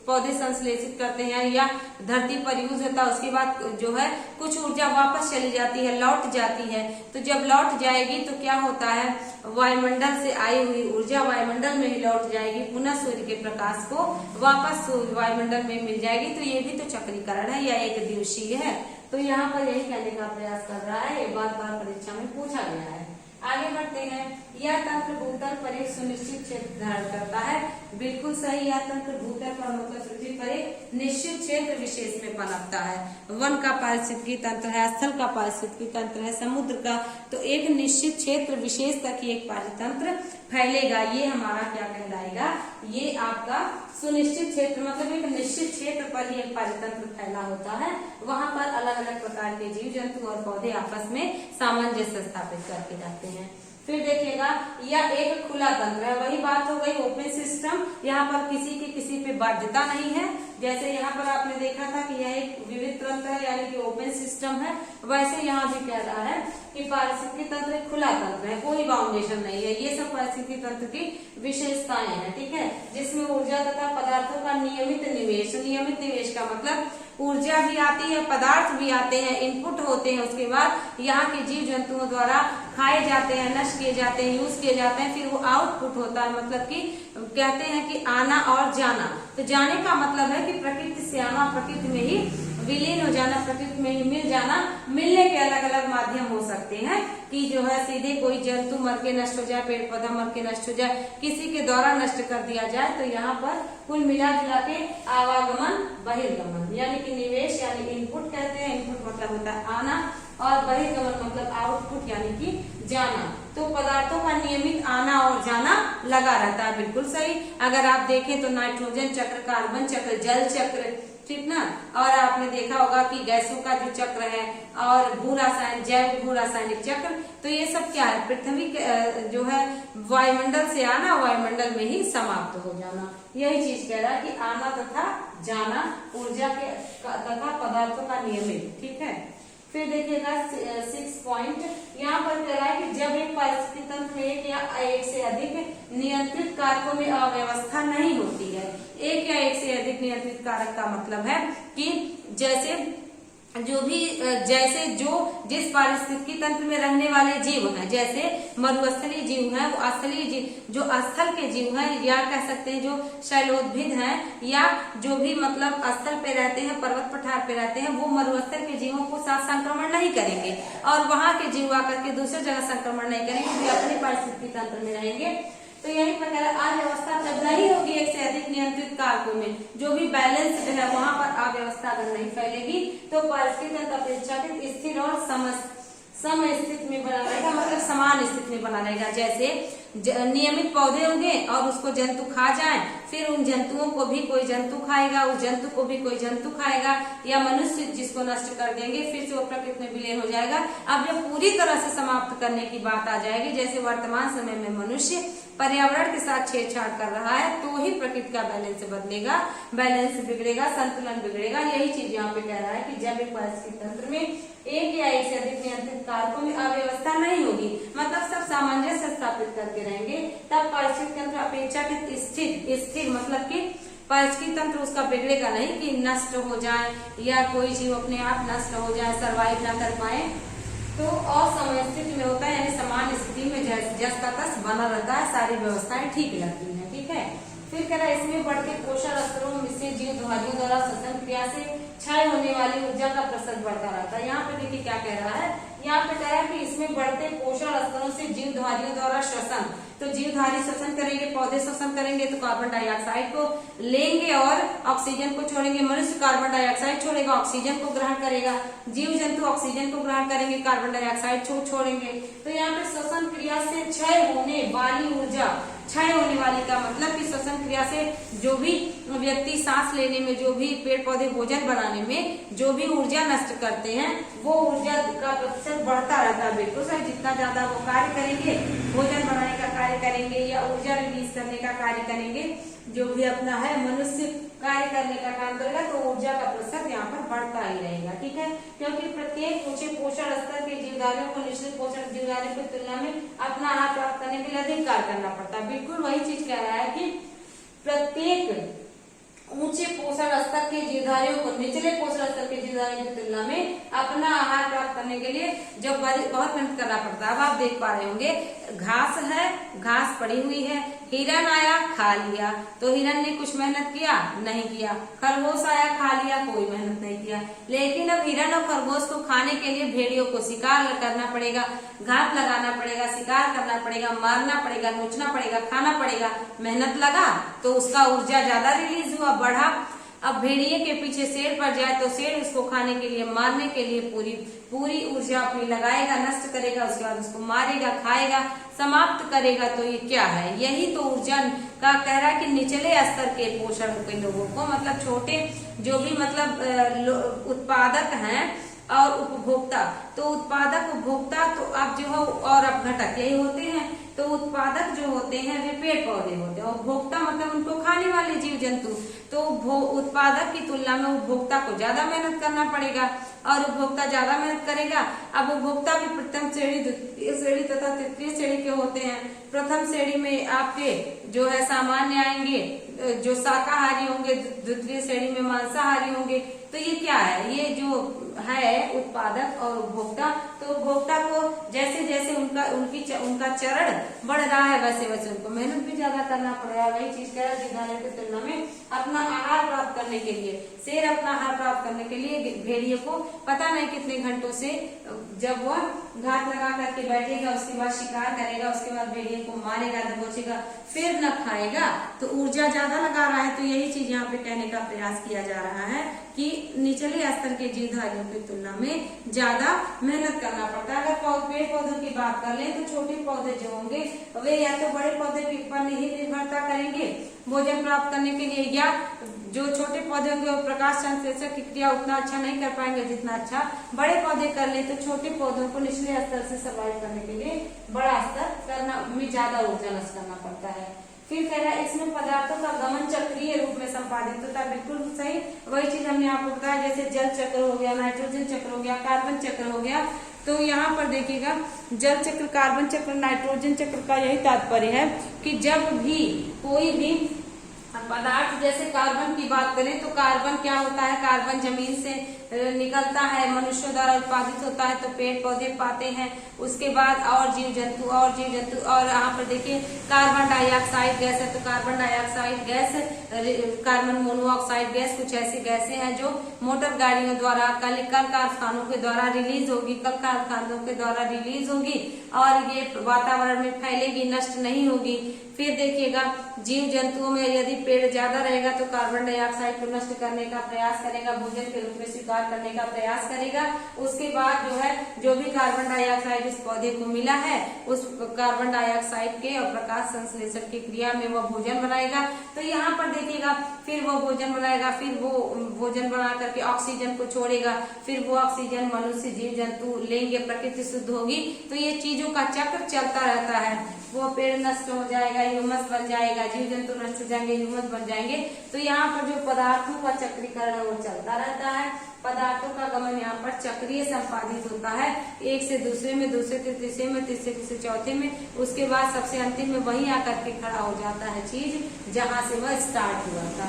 पौधे संश्लेषित करते हैं या धरती पर यूज होता है, उसके बाद जो है कुछ ऊर्जा वापस चली जाती है, लौट जाती है। तो जब लौट जाएगी तो क्या होता है, वायुमंडल से आई हुई ऊर्जा वायुमंडल में ही लौट जाएगी, पुनः सूर्य के प्रकाश को वापस वायुमंडल में मिल जाएगी। तो ये भी तो चक्रीकरण है या एक दिवसीय है। तो यहाँ पर यही कहने का प्रयास कर रहा है, ये बार परीक्षा में पूछा गया है। आगे बढ़ते हैं। यह तंत्र भूतल पर एक सुनिश्चित क्षेत्र धारण करता है। बिल्कुल सही, यह तंत्र भूतल पर मतलब पृथ्वी पर एक निश्चित क्षेत्र विशेष में पनपता है। वन का पारिस्थितिकी तंत्र है, स्थल का पारिस्थितिकी तंत्र है, समुद्र का, तो एक निश्चित क्षेत्र विशेष तक ही एक पारितंत्र फैलेगा। ये हमारा क्या कहलाएगा, ये आपका सुनिश्चित क्षेत्र, मतलब एक निश्चित क्षेत्र पर ही एक पारितंत्र फैला होता है। वहां पर अलग अलग प्रकार के जीव जंतु और पौधे आपस में सामंजस्य स्थापित करके रहते हैं। फिर देखिएगा यह एक खुला तंत्र है। वही बात हो गई ओपन सिस्टम, यहाँ पर किसी की किसी पे बाध्यता नहीं है। जैसे यहाँ पर आपने देखा था कि यह एक विविध तंत्र है यानी कि ओपन सिस्टम है, वैसे यहाँ भी कह रहा है कि पारिस्थितिकी तंत्र एक खुला तंत्र है, कोई बाउंडेशन नहीं है। ये सब पारिस्थितिकी तंत्र की विशेषताएं हैं, ठीक है, जिसमें ऊर्जा तथा पदार्थों का नियमित निवेश। नियमित निवेश का मतलब ऊर्जा भी आती है, पदार्थ भी आते हैं, इनपुट होते हैं, उसके बाद यहाँ के जीव जंतुओं द्वारा खाए जाते हैं, नष्ट किए जाते हैं, यूज किए जाते हैं, फिर वो आउटपुट होता है। मतलब कि कहते हैं कि आना और जाना। तो जाने का मतलब है कि प्रकृति से आना, प्रकृति में ही विलीन हो जाना, प्रकृति में ही मिल जाना। मिलने के अलग अलग माध्यम हो सकते हैं कि जो है सीधे कोई जंतु मर के नष्ट हो जाए, पेड़ पौधा मर के नष्ट हो जाए, किसी के द्वारा नष्ट कर दिया जाए। तो यहाँ पर कुल मिला जुला के आवागमन बहिर्गमन यानी कि निवेश यानी इनपुट कहते हैं, इनपुट मतलब होता है आना, और बहिर्गमन मतलब आउटपुट यानी कि जाना। तो पदार्थों का नियमित आना और जाना लगा रहता है। बिल्कुल सही। अगर आप देखें तो नाइट्रोजन चक्र, कार्बन चक्र, जल चक्र, ठीक ना, और आपने देखा होगा कि गैसों का जो चक्र है और भूरासायन, जैव भूरासायनिक चक्र, तो ये सब क्या है, पृथ्वी जो है वायुमंडल से आना, वायुमंडल में ही समाप्त हो जाना। यही चीज कह रहा है कि आना तथा जाना ऊर्जा के तथा पदार्थों का नियमित, ठीक है। फिर देखिएगा 6 पॉइंट, यहाँ पर कह रहा है कि जब एक पारिस्थितिकी तंत्र में एक या एक से अधिक नियंत्रित कारकों में अव्यवस्था नहीं होती है। एक या एक से अधिक नियंत्रित कारक का मतलब है कि जैसे जिस पारिस्थितिकी तंत्र में रहने वाले जीव हैं, जैसे मरुस्थलीय जीव हैं, वो स्थलीय जीव, जो स्थल के जीव हैं, या कह सकते हैं जो शैलोद्भिद हैं, या जो भी मतलब स्थल पे रहते हैं, पर्वत पठार पे रहते हैं, वो मरुस्थल के जीवों को साथ संक्रमण नहीं करेंगे, और वहां के जीव आकर के दूसरी जगह संक्रमण नहीं करेंगे, वे अपने पारिस्थितिकी तंत्र में रहेंगे। तो यही प्रकार अव्यवस्था तब नहीं होगी एक से अधिक नियंत्रित कारकों में, जो भी बैलेंस है वहां पर अव्यवस्था अगर नहीं फैलेगी तो पारिस्थितिकी तंत्र अपेक्षाकृत स्थिर और सम स्थिति में बना रहेगा, मतलब समान स्थिति में बना रहेगा। जैसे नियमित पौधे होंगे और उसको जंतु खा जाए, फिर उन जंतुओं को भी कोई जंतु खाएगा, उस जंतु को भी कोई जंतु खाएगा, या मनुष्य जिसको नष्ट कर देंगे, फिर से वो प्रकृति में विलीन हो जाएगा। अब जब पूरी तरह से समाप्त करने की बात आ जाएगी, जैसे वर्तमान समय में मनुष्य पर्यावरण के साथ छेड़छाड़ कर रहा है, तो ही प्रकृति का बैलेंस बदलेगा, बैलेंस बिगड़ेगा, संतुलन बिगड़ेगा। यही चीज यहाँ पे कह रहा है कि जब एक पारिस्थितिकी तंत्र में एक या एक से अधिक नियंत्रित कारकों में अव्यवस्था नहीं होगी, मतलब सब सामंजस्य स्थापित करके रहेंगे, तब पारिस्थितिकी तंत्र अपेक्षाकृत स्थिर मतलब कि पारिस्थितिकी तंत्र उसका बिगड़ेगा नहीं कि नष्ट हो जाए या कोई जीव अपने आप नष्ट हो जाए, सर्वाइव ना कर पाए। तो असमय स्थिति में होता है, यानी समान स्थिति में जस का तस बना रहता है, सारी व्यवस्थाएं ठीक लगती हैं, ठीक है। फिर कह रहा है इसमें बढ़ते पोषण स्तरों से जीवधारियों द्वारा श्वसन क्रिया से क्षय होने वाली ऊर्जा का प्रसर बढ़ता रहता है। यहाँ पे देखिए क्या कह रहा है, यहाँ पे कह रहा है कि इसमें बढ़ते पोषण स्तरों से जीवधारियों द्वारा श्वसन, तो जीवधारी श्वसन करेंगे, पौधे श्वसन करेंगे तो कार्बन डाइऑक्साइड को लेंगे और ऑक्सीजन को छोड़ेंगे। मनुष्य कार्बन डाइऑक्साइड छोड़ेगा, ऑक्सीजन को ग्रहण करेगा, जीव जंतु ऑक्सीजन को ग्रहण करेंगे, कार्बन डाइऑक्साइड छोड़ेंगे। तो यहाँ पे श्वसन क्रिया से क्षय होने वाली ऊर्जा, क्षय होने वाली का मतलब कि श्वसन क्रिया से जो भी व्यक्ति सांस लेने में, जो भी पेड़ पौधे भोजन बनाने में जो भी ऊर्जा नष्ट करते हैं, वो ऊर्जा का प्रतिशत बढ़ता रहता है। बिल्कुल सही, जितना ज्यादा वो कार्य करेंगे, भोजन बनाने का कार्य करेंगे या ऊर्जा रिलीज करने का कार्य करेंगे, जो भी अपना है मनुष्य कार्य करने का काम करेगा, तो ऊर्जा का प्रतिशत यहाँ पर बढ़ता ही रहेगा। ठीक है, क्योंकि प्रत्येक ऊंचे पोषण स्तर के जीवधारियों को निचले पोषण जीवधारियों की तुलना में अपना आहार प्राप्त करने के लिए अधिक कार्य करना पड़ता है। बिल्कुल वही चीज कह रहा है कि प्रत्येक ऊंचे पोषण स्तर के जीवधारियों को निचले पोषण स्तर के जीवधारियों की तुलना में अपना आहार प्राप्त करने के लिए जब बहुत मेहनत करना पड़ता है। अब आप देख पा रहे होंगे, घास है, घास पड़ी हुई है, हिरन आया खा लिया, तो हिरन ने कुछ मेहनत किया? नहीं किया। खरगोश आया खा लिया, कोई मेहनत नहीं किया। लेकिन अब हिरन और खरगोश को खाने के लिए भेड़ियों को शिकार करना पड़ेगा, घात लगाना पड़ेगा, शिकार करना पड़ेगा, मारना पड़ेगा, नोचना पड़ेगा, खाना पड़ेगा। मेहनत लगा तो उसका ऊर्जा ज्यादा रिलीज हुआ, बढ़ा। अब भेड़िए के पीछे शेर पड़ जाए तो शेर उसको खाने के लिए, मारने के लिए पूरी ऊर्जा अपनी लगाएगा, नष्ट करेगा, उसके बाद उसको मारेगा, खाएगा, समाप्त करेगा। तो ये क्या है? यही तो ऊर्जा का कह रहा है कि निचले स्तर के पोषण के लोगों को, मतलब छोटे जो भी मतलब उत्पादक हैं और उपभोक्ता, तो उत्पादक उपभोक्ता तो अब जो है और अपघटक यही होते हैं। तो उत्पादक जो होते हैं वे पेड़ पौधे होते हैं, उपभोक्ता मतलब उनको खाने वाले जीव जंतु। तो उत्पादक की तुलना में उपभोक्ता को ज्यादा मेहनत करना पड़ेगा और उपभोक्ता ज्यादा मेहनत करेगा। अब उपभोक्ता भी प्रथम श्रेणी, द्वितीय श्रेणी तथा तृतीय श्रेणी के होते हैं। प्रथम श्रेणी में आपके जो है सामान्य आएंगे, जो शाकाहारी होंगे, द्वितीय श्रेणी में मांसाहारी होंगे। तो ये क्या है? ये जो है उत्पादक और उपभोक्ता, तो उपभोक्ता को जैसे जैसे उनका चरण बढ़ रहा है वैसे वैसे उनको मेहनत भी ज्यादा करना पड़ेगा। वही चीज कह रहा है जीवधारियों की तुलना में अपना आहार प्राप्त करने के लिए, शेर अपना आहार प्राप्त करने के लिए भेड़िए को पता नहीं कितने घंटों से जब वह घात लगा करके बैठेगा, उसके बाद शिकार करेगा, उसके बाद भेड़िए को मारेगा, दबोचेगा, फिर न खाएगा, तो ऊर्जा ज्यादा लगा रहा है। तो यही चीज यहाँ पे कहने का प्रयास किया जा रहा है कि निचले स्तर के जीवधारियों की तुलना में ज्यादा मेहनत करना पड़ता है। अगर पेड़ पौधों की बात कर लें तो छोटे पौधे जो होंगे वे या तो बड़े पौधे के ऊपर ही निर्भरता करेंगे भोजन प्राप्त करने के लिए, या जो छोटे पौधे होंगे वो प्रकाश संश्लेषण की क्रिया उतना अच्छा नहीं कर पाएंगे जितना अच्छा बड़े पौधे कर ले। तो छोटे पौधों को निचले स्तर से सर्वाइव करने के लिए बड़ा स्तर करना में ज्यादा ऊर्जा नष्ट करना पड़ता है। फिर कह रहा है इसमें पदार्थों का गमन चक्रीय रूप में संपादित होता है। बिल्कुल सही, वही चीज हमने आपको बताया, जैसे जल चक्र हो गया, नाइट्रोजन चक्र हो गया, कार्बन चक्र हो गया। तो यहाँ पर देखिएगा जल चक्र, कार्बन चक्र, नाइट्रोजन चक्र का यही तात्पर्य है कि जब भी कोई भी पदार्थ, जैसे कार्बन की बात करें तो कार्बन क्या होता है? कार्बन जमीन से निकलता है, मनुष्यों द्वारा उत्पादित होता है, तो पेड़ पौधे पाते हैं। उसके बाद और जीव जंतु और यहाँ पर देखिए कार्बन डाइऑक्साइड गैस है, तो carbon dioxide gas, carbon monoxide gas, कुछ ऐसी गैसें हैं जो मोटर गाड़ियों द्वारा, कल कारखानों के द्वारा रिलीज होगी, कल कारखानों के द्वारा रिलीज होगी और ये वातावरण में फैलेगी, नष्ट नहीं होगी। फिर देखिएगा जीव जंतुओं में यदि पेड़ ज्यादा रहेगा तो कार्बन डाइऑक्साइड को नष्ट करने का प्रयास करेगा, भोजन के रूप में स्वीकार करने का प्रयास करेगा। उसके बाद जो है जो भी कार्बन डाइऑक्साइड इस पौधे को मिला है उस कार्बन डाइऑक्साइड के और प्रकाश संश्लेषण की क्रिया में वह भोजन बनाएगा। तो यहाँ पर देखिएगा फिर वो भोजन बनाएगा, फिर वो भोजन बना करके ऑक्सीजन को छोड़ेगा, फिर वो ऑक्सीजन मनुष्य जीव जंतु लेंगे, प्रकृति शुद्ध होगी। तो ये चीजों का चक्र चलता रहता है। वो पेड़ नष्ट हो जाएगा, ह्यूमस बन जाएगा, जीव जंतु नष्ट हो जाएंगे, ह्यूमस बन जाएंगे। तो यहाँ पर जो पदार्थों का चक्रीकरण है वो चलता रहता है। पदार्थों का गमन यहाँ पर चक्रीय संपादित होता है, एक से दूसरे में, दूसरे से तीसरे में, तीसरे से चौथे में, उसके बाद सबसे अंतिम में वही आकर के खड़ा हो जाता है चीज जहाँ से वह स्टार्ट हुआ था।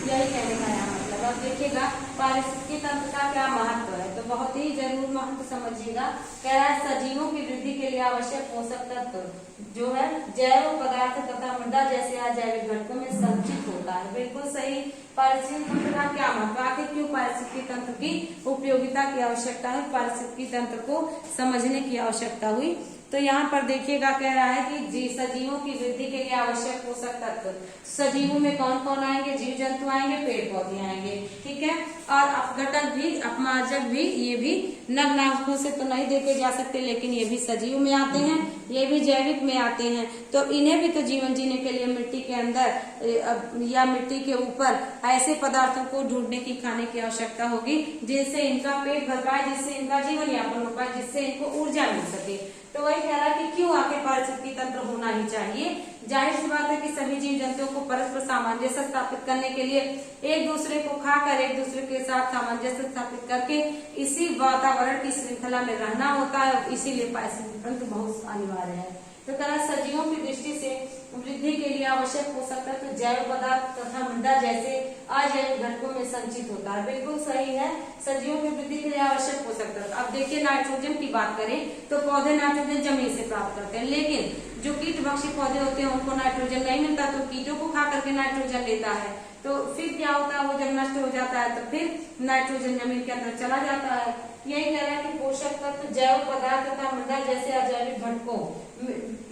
यही कहने का यहाँ मतलब। अब देखिएगा पारिस्थितिकी तंत्र का क्या महत्व है, तो बहुत ही जरूर महत्व समझिएगा। कह रहा है सजीवों की वृद्धि के लिए आवश्यक पोषक तत्व जो है जैव पदार्थ तथा मृदा जैसे अजैविक घटकों में संचित होता है। बिल्कुल सही। पारिस्थितिकी तंत्र का क्या महत्व, आखिर क्यों पारिस्थितिकी तंत्र की उपयोगिता की आवश्यकता है, पारिस्थितिकी तंत्र को समझने की आवश्यकता हुई, तो यहाँ पर देखिएगा कह रहा है कि जी सजीवों की वृद्धि के लिए आवश्यक पोषक तत्व, सजीवों में कौन कौन आएंगे, जीव जंतु आएंगे, पेड़ पौधे आएंगे, ठीक है। और अपघटक भी, अपमार्जक भी, ये भी नर नाखून से तो नहीं देखे जा सकते, लेकिन ये भी सजीव में आते हैं, ये भी जैविक में आते हैं। तो इन्हें भी तो जीवन जीने के लिए मिट्टी के अंदर या मिट्टी के ऊपर ऐसे पदार्थों को ढूंढने की, खाने की आवश्यकता होगी जिससे इनका पेट भर पाए, जिससे इनका जीवन यापन हो पाए, जिससे इनको ऊर्जा मिल सके। तो वही कह रहा है कि क्यों आखिर पारिस्थितिकी तंत्र होना ही चाहिए। जाहिर सी बात है कि सभी जीव जंतुओं को परस्पर सामंजस्य स्थापित करने के लिए एक दूसरे को खाकर एक दूसरे के साथ सामंजस्य स्थापित करके इसी वातावरण की श्रृंखला में रहना होता है, इसीलिए पारिस्थितिकी तंत्र बहुत अनिवार्य है। तो कह रहा सजीवों की दृष्टि से वृद्धि के लिए आवश्यक पोषक तत्व जैव पदार्थ तथा मृदा जैसे अजैविक घटकों में संचित होता है। बिल्कुल सही है, सजीवों की वृद्धि के लिए आवश्यक पोषक तत्व। अब देखिए नाइट्रोजन की बात करें तो पौधे नाइट्रोजन जमीन से प्राप्त करते हैं, लेकिन जो कीटभक्षी पौधे होते हैं उनको नाइट्रोजन नहीं मिलता, तो कीटों को खा करके नाइट्रोजन लेता है। तो फिर क्या होता है, वो जब नष्ट हो जाता है तो फिर नाइट्रोजन जमीन के अंदर चला जाता है। यही कह रहा है कि पोषक तत्व जैव पदार्थ तथा मृदा जैसे अजैविक घटकों,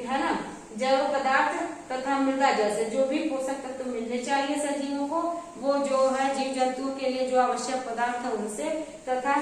है ना, जैव पदार्थ तथा मृदा जैसे जो भी पोषक तत्व मिलने चाहिए सजीवों को, वो जो है जीव जंतुओं के लिए जो आवश्यक पदार्थ है उनसे, तथा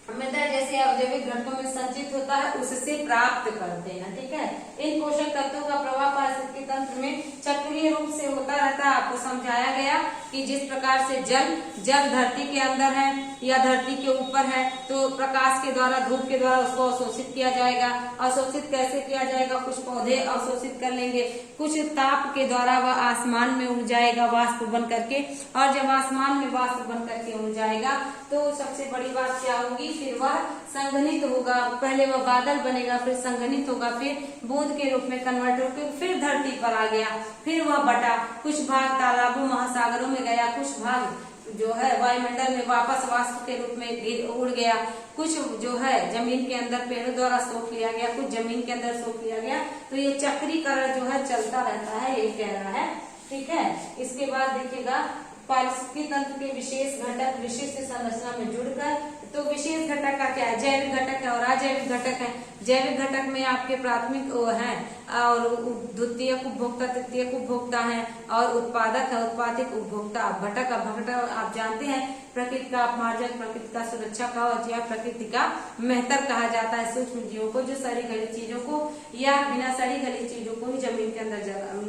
मृदा जैसे अजैविक घटकों में संचित होता है उससे प्राप्त करते हैं, ठीक है। इन पोषक तत्वों का प्रवाह पारिस्थितिकी तंत्र में चक्रीय रूप से होता रहता है। आपको समझाया गया कि जिस प्रकार से जल धरती के अंदर है या धरती के ऊपर है, तो प्रकाश के द्वारा, धूप के द्वारा उसको अवशोषित किया जाएगा। अवशोषित कैसे किया जाएगा, कुछ पौधे अवशोषित कर लेंगे, कुछ ताप के द्वारा वह आसमान में उड़ जाएगा वाष्प बन करके, और जब आसमान में वाष्प बन करके उड़ जाएगा तो सबसे बड़ी बात क्या होगी, फिर वह संघनित होगा। पहले वह बादल बनेगा, फिर संघनित होगा, फिर बूंद के रूप में कन्वर्ट होकर फिर धरती पर आ गया, फिर वह बटा, कुछ भाग तालाबों महासागरों में गया, कुछ भाग जो है वायुमंडल में वापस वाष्प के रूप में उड़ गया, कुछ जो है जमीन के अंदर पेड़ों द्वारा सोख लिया गया, कुछ जमीन के अंदर सोख लिया गया। तो ये चक्रीकरण जो है चलता रहता है, ये कह रहा है, ठीक है। इसके बाद देखिएगा पारिस्थितिकी तंत्र के विशेष घटक विशिष्ट संरचना में जुड़कर, तो विशेष घटक का क्या है, जैविक घटक है और अजैविक घटक है। जैविक घटक में आपके प्राथमिक है और द्वितीयक उपभोक्ता, तृतीयक उपभोक्ता है, और उत्पादक है, उत्पादिक उपभोक्ता। अपघटक आप जानते हैं प्रकृति का अपमार्जक, प्रकृति का सुरक्षा का, और या प्रकृति का मेहतर कहा जाता है सूक्ष्म जीवों को, जो सड़ी गली चीजों को या बिना सड़ी गली चीजों को ही जमीन के अंदर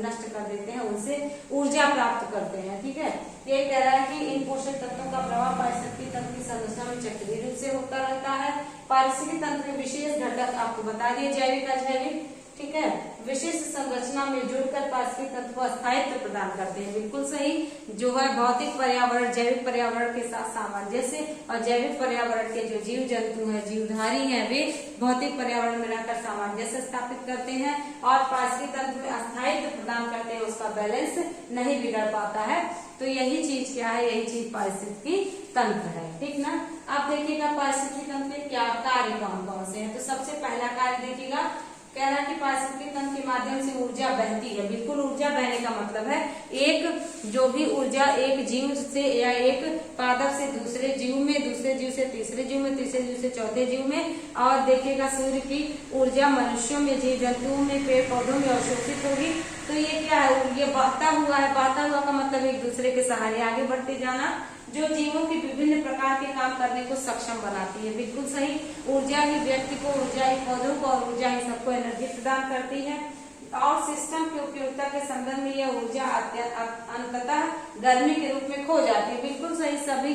नष्ट कर देते हैं, उनसे ऊर्जा प्राप्त करते हैं, ठीक है। ये कह रहा है कि इन पोषक तत्वों का प्रभाव पारिस्थितिकी तंत्र की संरचना में चक्रीय रूप से होता रहता है। पारिस्थितिकी तंत्र के विशेष घटक आपको बता दिए, जैविक अजैविक, ठीक है। विशिष्ट संरचना में जुड़कर पारिस्थितिकी तंत्र को स्थायित्व प्रदान करते हैं, बिल्कुल सही। जो है भौतिक पर्यावरण, जैविक पर्यावरण के साथ सामंजस्य, और जैविक पर्यावरण के जो जीव जंतु हैं, जीवधारी हैं, वे भौतिक पर्यावरण में रहकर सामंजस्य स्थापित करते हैं और पारिस्थितिकी तंत्र में स्थायित्व प्रदान करते हैं, उसका बैलेंस नहीं बिगड़ पाता है। तो यही चीज क्या है, यही चीज पारिस्थितिकी तंत्र है, ठीक ना। अब देखिएगा पारिस्थितिकी तंत्र के क्या कार्य कौन कौन से हैं। तो सबसे पहला कार्य देखिएगा, कह रहा है कि पारिस्थितिकी तंत्र के माध्यम से ऊर्जा बहती है। बिल्कुल, ऊर्जा बहने का मतलब है एक जो भी ऊर्जा एक जीव से या एक पादप से दूसरे जीव में, दूसरे जीव से तीसरे जीव में, तीसरे जीव से चौथे जीव में, और देखिएगा सूर्य की ऊर्जा मनुष्यों में, जीव जंतुओं में, पेड़ पौधों में अवशोषित होगी। तो ये क्या है, ये बहता हुआ है। बहता हुआ का मतलब एक दूसरे के सहारे आगे बढ़ते जाना, जो जीवों के विभिन्न प्रकार के काम करने को सक्षम बनाती है। बिल्कुल सही, ऊर्जा ही व्यक्ति को, ऊर्जा ही पौधों को, और ऊर्जा ही सबको एनर्जी प्रदान करती है। और सिस्टम की उपयोगिता के संदर्भ में यह ऊर्जा अंततः गर्मी के रूप में खो जाती है। बिल्कुल सही, सभी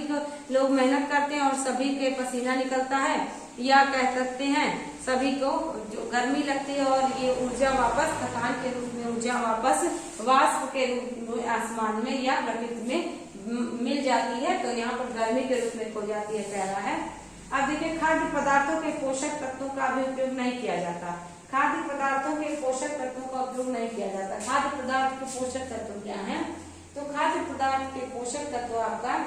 लोग मेहनत करते हैं और सभी के पसीना निकलता है, या कह सकते हैं सभी को जो गर्मी लगती है, और ये ऊर्जा वापस थकान के रूप में, ऊर्जा वापस वाष्प के रूप में आसमान में या प्रकृति में मिल जाती है। तो यहाँ पर गर्मी के रूप में खो जाती है, कह रहा है। अब देखिए खाद्य पदार्थों के पोषक तत्वों का भी उपयोग नहीं किया जाता। खाद्य पदार्थों के पोषक तत्वों का उपयोग नहीं किया जाता। खाद्य पदार्थ के पोषक तत्व क्या है, तो खाद्य पदार्थ के पोषक तत्व आपका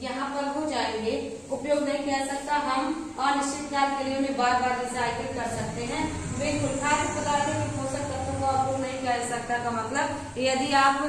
यहाँ पर हो जाएंगे, उपयोग नहीं किया सकता। हम अनिश्चित काल के लिए उन्हें बार बार रिसाइकिल कर सकते हैं। बिल्कुल, खाद्य पदार्थों के पोषक तत्वों का उपयोग नहीं किया जा सकता का मतलब, यदि आप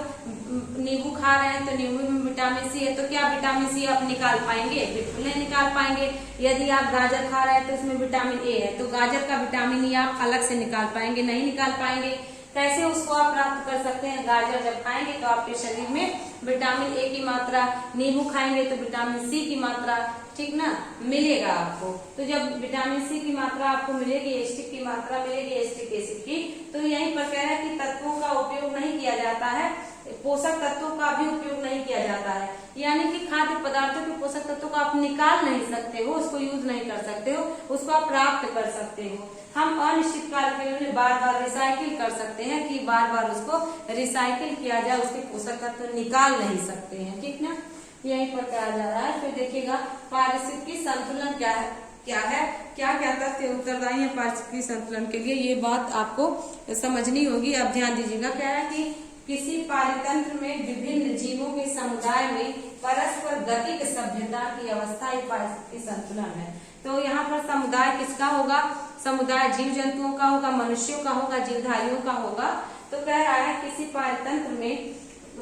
नींबू खा रहे हैं तो नींबू में विटामिन सी है, तो क्या विटामिन सी आप निकाल पाएंगे? बिल्कुल नहीं निकाल पाएंगे। यदि आप गाजर खा रहे हैं तो उसमें विटामिन ए है, तो गाजर का विटामिन ई आप अलग से निकाल पाएंगे? नहीं निकाल पाएंगे। कैसे उसको आप प्राप्त कर सकते हैं? गाजर जब खाएंगे तो आपके शरीर में विटामिन ए की मात्रा, नींबू खाएंगे तो विटामिन सी की मात्रा, ठीक ना, मिलेगा आपको। तो जब विटामिन सी की मात्रा आपको मिलेगी, एसिटिक की मात्रा मिलेगी, एसिटिक एसिड की, तो यहीं पर कह रहा है कि तत्वों का उपयोग नहीं किया जाता है, पोषक तत्वों का भी उपयोग नहीं किया जाता है। यानी कि खाद्य पदार्थों के पोषक तत्वों को आप निकाल नहीं सकते हो, उसको यूज नहीं कर सकते हो, उसको आप प्राप्त कर सकते हो। हम अनिश्चित काल के लिए बार बार रिसाइकिल कर सकते हैं कि बार बार उसको रिसाइकिल किया जाए, उसके पोषक तत्व निकाल नहीं सकते हैं, ठीक ना। यहीं पर कहा जा रहा है। फिर देखिएगा पारिस्थितिकी संतुलन क्या है, क्या क्या तथ्य उत्तरदायी है पारिस्थितिकी संतुलन के लिए, ये बात आपको समझनी होगी। अब ध्यान दीजिएगा, कह रहा है कि किसी पारितंत्र में विभिन्न जीवों के समुदाय में परस्पर गतिक सभ्यता की अवस्था ही पारिस्थितिकी संतुलन है। तो यहाँ पर समुदाय किसका होगा? समुदाय जीव जंतुओं का होगा, मनुष्यों का होगा, जीवधारियों का होगा। तो कह रहा है किसी पारितंत्र में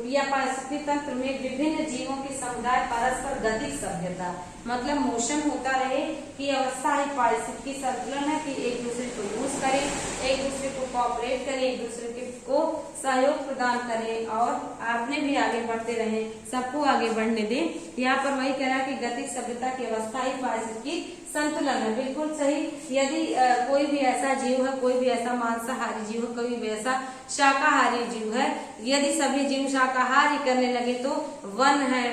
या पारिस्थितिकी तंत्र में विभिन्न जीवों के समुदाय परस्पर गतिक सभ्यता, मतलब मोशन होता रहे की अवस्था ही पारिस्थितिकी संतुलन है कि एक दूसरे को यूज करें, एक दूसरे को कोऑपरेट करें, एक दूसरे को सहयोग प्रदान करें और आपने भी आगे बढ़ते रहे, सबको आगे बढ़ने दें। यहाँ पर वही कह रहा है कि गतिक सभ्यता की अवस्था ही पारिस्थितिकी संतुलन है। बिल्कुल सही। यदि कोई भी ऐसा जीव है, कोई भी ऐसा मांसाहारी जीव है, कोई भी ऐसा शाकाहारी जीव है, यदि सभी जीव शाकाहारी करने लगे तो वन है,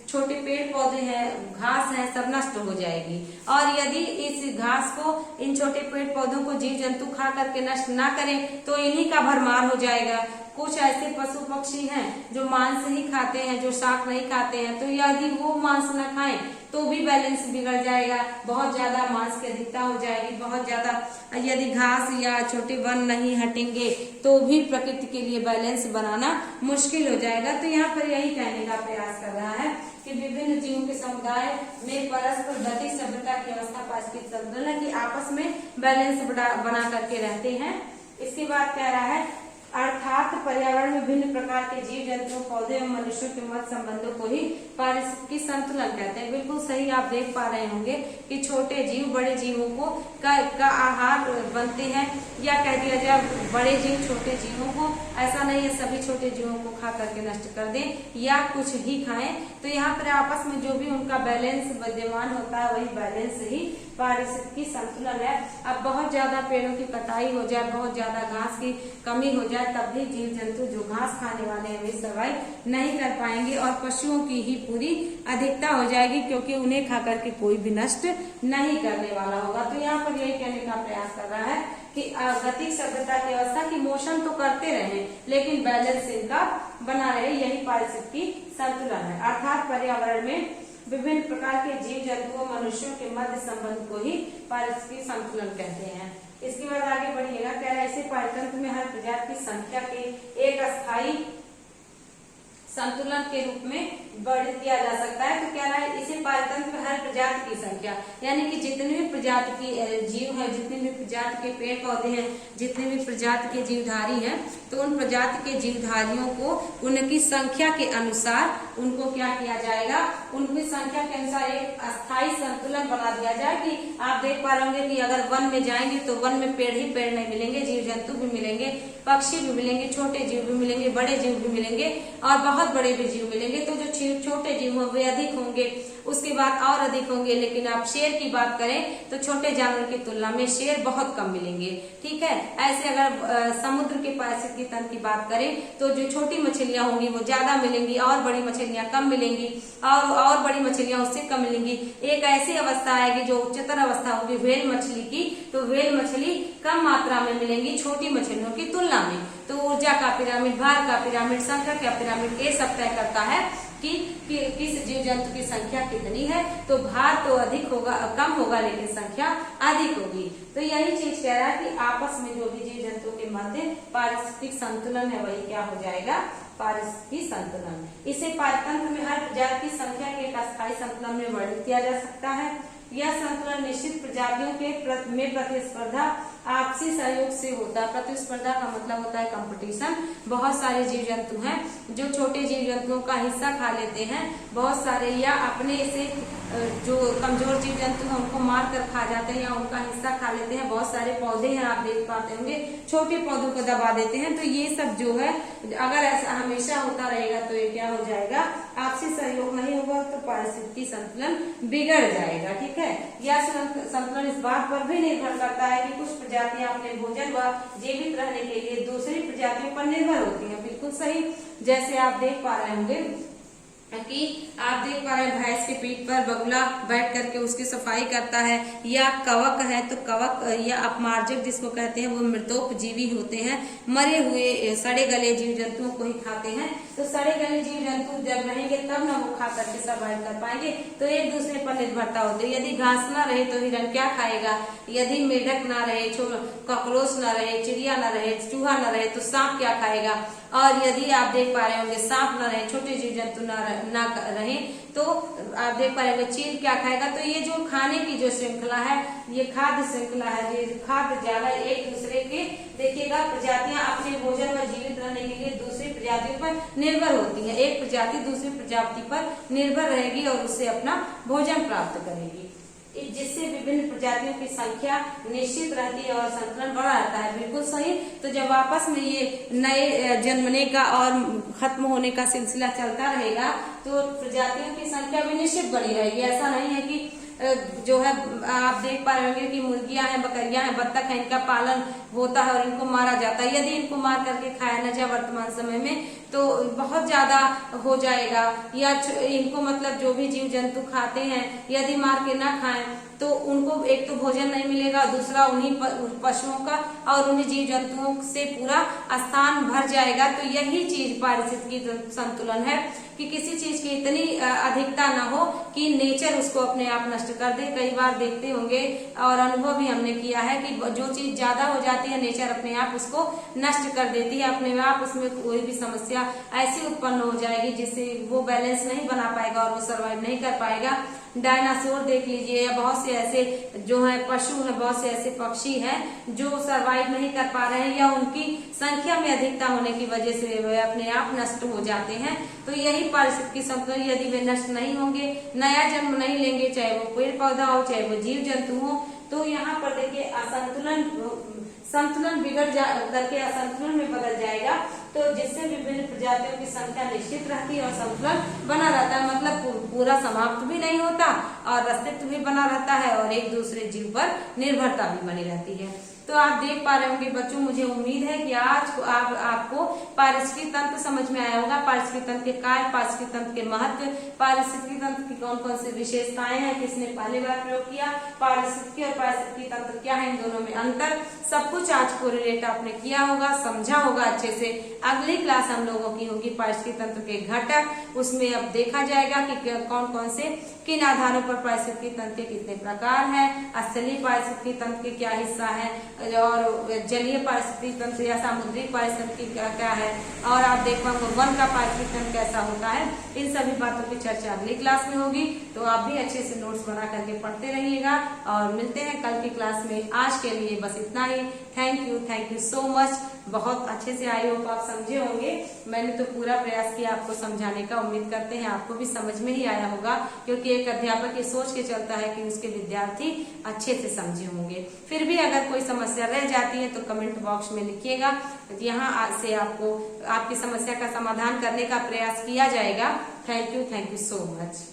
छोटे पेड़ पौधे हैं, घास है, सब नष्ट हो जाएगी। और यदि इस घास को, इन छोटे पेड़ पौधों को जीव जंतु खा करके नष्ट ना करें तो इन्हीं का भरमार हो जाएगा। कुछ ऐसे पशु पक्षी हैं जो मांस ही खाते हैं, जो शाक नहीं खाते हैं, तो यदि वो मांस न खाएं तो भी बैलेंस बिगड़ जाएगा, बहुत ज्यादा मांस की अधिकता हो जाएगी, बहुत ज्यादा। यदि घास या छोटे वन नहीं हटेंगे तो भी प्रकृति के लिए बैलेंस बनाना मुश्किल हो जाएगा। तो यहाँ पर यही कहने का प्रयास कर रहा है कि विभिन्न जीवों के समुदाय में परस्पर गतिक सभ्यता की अवस्था पारिस्थितिकी संतुलन की आपस में बैलेंस बना करके रहते हैं। इसके बाद कह रहा है अर्थात पर्यावरण में विभिन्न प्रकार के जीव जंतुओं, पौधे एवं मनुष्यों के मध्य संबंधों को ही पारिस्थितिकी संतुलन कहते हैं। बिल्कुल सही। आप देख पा रहे होंगे कि छोटे जीव बड़े जीवों को का आहार बनते हैं, या कह दिया जाए बड़े जीव छोटे जीवों को, ऐसा नहीं है सभी छोटे जीवों को खा करके नष्ट कर दें या कुछ ही खाएं। तो यहाँ पर आपस में जो भी उनका बैलेंस विद्यमान होता है वही बैलेंस ही पारिस्थितिकी संतुलन है। अब बहुत ज्यादा पेड़ों की कटाई हो जाए, बहुत ज्यादा घास की कमी हो जाए, तब भी जीव जंतु जो घास खाने वाले हैं वे सर्वाइव नहीं कर पाएंगे और पशुओं की ही पूरी अधिकता हो जाएगी, क्योंकि उन्हें खा करके कोई भी नष्ट नहीं करने वाला होगा। तो यहाँ पर यही कहने का प्रयास कर रहा है कि गतिक सभ्यता की अवस्था की मोशन तो करते रहे लेकिन बैलेंस इनका बना रहे, यही पारिस्थितिकी संतुलन है। अर्थात पर्यावरण में विभिन्न प्रकार के जीव जंतुओं, मनुष्यों के मध्य संबंध को ही पारिस्थितिकी संतुलन कहते हैं। इसके बाद आगे बढ़िएगा, कह रहा है ऐसे पारितंत्र में हर प्रजाति की संख्या के एक अस्थायी संतुलन के रूप में वर्णित किया जा सकता है। तो क्या रहा है इसे पारितंत्र में हर प्रजाति की संख्या, यानी कि जितने भी प्रजाति की जीव है, जितने भी प्रजाति के पेड़ पौधे हैं, जितने भी प्रजाति के जीवधारी हैं, तो उन प्रजाति के जीवधारियों को उनकी संख्या के अनुसार उनको क्या किया जाएगा, उनकी संख्या के अनुसार एक अस्थायी संतुलन बना दिया जाए। कि आप देख पा रहे होंगे कि अगर वन में जाएंगे तो वन में पेड़ ही पेड़ नहीं मिलेंगे, जीव जंतु भी मिलेंगे, पक्षी भी मिलेंगे, छोटे जीव भी मिलेंगे, बड़े जीव भी मिलेंगे और बहुत बड़े भी जीव मिलेंगे। तो जो छोटे जीव हैं वे अधिक होंगे, उसके बाद और अधिक होंगे। लेकिन आप शेर की बात करें तो छोटे जानवर की तुलना में शेर बहुत कम मिलेंगे, ठीक है। ऐसे अगर समुद्र के पारिस्थितिकी तंत्र की बात करें तो जो छोटी मछलियां होंगी वो ज्यादा मिलेंगी और बड़ी मछलियां कम मिलेंगी और बड़ी मछलियां उससे कम मिलेंगी। एक ऐसी अवस्था आएगी जो उच्चतर अवस्था होगी व्हेल मछली की, तो व्हेल मछली कम मात्रा में मिलेंगी छोटी मछलियों की तुलना में। तो ऊर्जा का पिरामिड, भार का पिरामिड, संख्या का पिरामिड ये सब तय करता है कि किस जीव जंतु की संख्या कितनी है। तो भार तो अधिक होगा, कम होगा, लेकिन संख्या अधिक होगी। तो यही चीज कह रहा है कि आपस में जो भी जीव जंतु के मध्य पारिस्थितिक संतुलन है वही क्या हो जाएगा, पारिस्थितिकी संतुलन। इसे पारितंत्र में हर प्रजाति की संख्या के एक अस्थायी संतुलन में वर्णित किया जा सकता है। यह संतुलन निश्चित प्रजातियों के में प्रतिस्पर्धा आपसी सहयोग से होता है। प्रतिस्पर्धा का मतलब होता है कंपटीशन। बहुत सारे जीव जंतु हैं जो छोटे जीव जंतुओं का हिस्सा खा लेते हैं, बहुत सारे या अपने से जो कमजोर जीव जंतु हैं उनको मार कर खा जाते हैं या उनका हिस्सा खा लेते हैं। बहुत सारे पौधे हैं, आप देख पाते होंगे, छोटे पौधों को दबा देते हैं। तो ये सब जो है अगर ऐसा हमेशा होता रहेगा तो ये क्या हो जाएगा, आपसी सहयोग नहीं होगा तो पारिस्थितिकी संतुलन बिगड़ जाएगा। ठीक है, यह संतुलन इस बात पर भी निर्भर करता है कि कुछ प्रजातियां अपने भोजन व जीवित रहने के लिए दूसरी प्रजातियों पर निर्भर होती हैं। बिल्कुल सही, जैसे आप देख पा रहे होंगे कि आप देख पा रहे हैं भैंस के पीठ पर बगुला बैठ करके उसकी सफाई करता है, या कवक है तो कवक या अपमार्जक जिसको कहते हैं वो मृतोपजीवी होते हैं, मरे हुए सड़े गले जीव जंतुओं को ही खाते हैं। तो सड़े गले जीव जंतु जब रहेंगे तब ना वो खा करके सर्वाइव कर पाएंगे। तो एक दूसरे पर निर्भरता होती है। यदि घास ना रहे तो हिरण क्या खाएगा, यदि मेढक ना रहे, कॉकरोच ना रहे, चिड़िया ना रहे, चूहा ना रहे तो सांप क्या खाएगा। और यदि आप देख पा रहे होंगे सांप न रहे, छोटे जीव जंतु ना रहे तो आप देख पा रहे होंगे चील क्या खाएगा। तो ये जो खाने की जो श्रृंखला है, ये खाद्य श्रृंखला है, ये खाद्य जाला एक दूसरे के देखिएगा प्रजातियां अपने भोजन में जीवित रहने के लिए दूसरी प्रजातियों पर निर्भर होती है। एक प्रजाति दूसरी प्रजाति पर निर्भर रहेगी और उससे अपना भोजन प्राप्त करेगी, जिससे विभिन्न प्रजातियों की संख्या निश्चित रहती है और संतुलन बना रहता है। बिल्कुल सही। तो जब आपस में ये नए जन्मने का और खत्म होने का सिलसिला चलता रहेगा तो प्रजातियों की संख्या भी निश्चित बनी रहेगी। ऐसा नहीं है कि जो है आप देख पा रहे होंगे कि मुर्गियां हैं, बकरियां हैं, बत्तख हैं, इनका पालन होता है और इनको मारा जाता है। यदि इनको मार करके खाया न जाए वर्तमान समय में तो बहुत ज्यादा हो जाएगा। या इनको मतलब जो भी जीव जंतु खाते हैं यदि मार के ना खाएं तो उनको एक तो भोजन नहीं मिलेगा, दूसरा उन्हीं पशुओं का और उन्हीं जीव जंतुओं से पूरा स्थान भर जाएगा। तो यही चीज पारिस्थितिकी संतुलन है कि किसी चीज की इतनी अधिकता ना हो कि नेचर उसको अपने आप नष्ट कर दे। कई बार देखते होंगे और अनुभव भी हमने किया है कि जो चीज ज्यादा हो जाती है नेचर अपने आप उसको नष्ट कर देती है, अपने आप उसमें कोई भी समस्या ऐसी उत्पन्न हो जाएगी जिससे वो बैलेंस नहीं बना पाएगा और वो सर्वाइव नहीं कर पाएगा। डायनासोर देख लीजिए, या बहुत से ऐसे जो है पशु हैं, बहुत से ऐसे पक्षी हैं जो सरवाइव नहीं कर पा रहे हैं या उनकी संख्या में अधिकता होने की वजह से वे अपने आप नष्ट हो जाते हैं। तो यही पारिस्थितिकी संतुलन, यदि वे नष्ट नहीं होंगे, नया जन्म नहीं लेंगे, चाहे वो पेड़ पौधा हो चाहे वो जीव जंतु हो, तो यहाँ पर देखिए संतुलन बिगड़ करके असंतुलन में बदल जाएगा। तो जिससे विभिन्न प्रजातियों की संख्या निश्चित रहती है और संतुलन बना रहता है, मतलब पूरा समाप्त भी नहीं होता और अस्तित्व भी बना रहता है और एक दूसरे जीव पर निर्भरता भी बनी रहती है। तो आप देख पा रहे होंगे बच्चों, मुझे उम्मीद है कि आज आपको पारिस्थितिकी तंत्र समझ में आया होगा। पारिस्थितिकी तंत्र के कार्य, पारिस्थितिकी तंत्र के महत्व, पारिस्थितिकी तंत्र की कौन कौन सी विशेषताएं हैं, किसने पहली बार प्रयोग किया, पारिस्थितिकी और पारिस्थितिकी तंत्र क्या है, इन दोनों में अंतर, सब कुछ आज को रिलेट आपने किया होगा, समझा होगा अच्छे से। अगली क्लास हम लोगों की होगी पारिस्थितिकी तंत्र के घटक। उसमें अब देखा जाएगा कि कौन कौन से किन आधारों पर पारिस्थितिकी तंत्र के कितने प्रकार हैं, स्थलीय पारिस्थितिकी तंत्र के क्या हिस्सा है और जलीय पारिस्थितिकी तंत्र या सामुद्रिक पारिस्थितिकी क्या है, और आप देख पाओगे वन का पारिस्थितिकी तंत्र कैसा होता है। इन सभी बातों की चर्चा अगली क्लास में होगी। तो आप भी अच्छे से नोट्स बना करके पढ़ते रहिएगा और मिलते हैं कल की क्लास में। आज के लिए बस इतना ही। Thank you so much. बहुत अच्छे से आई होप आप समझे होंगे। मैंने तो पूरा प्रयास किया आपको समझाने का। उम्मीद करते हैं आपको भी समझ में ही आया होगा, क्योंकि एक अध्यापक ये सोच के चलता है कि उसके विद्यार्थी अच्छे से समझे होंगे। फिर भी अगर कोई समस्या रह जाती है तो कमेंट बॉक्स में लिखिएगा। यहाँ से आपको आपकी समस्या का समाधान करने का प्रयास किया जाएगा। Thank you so much.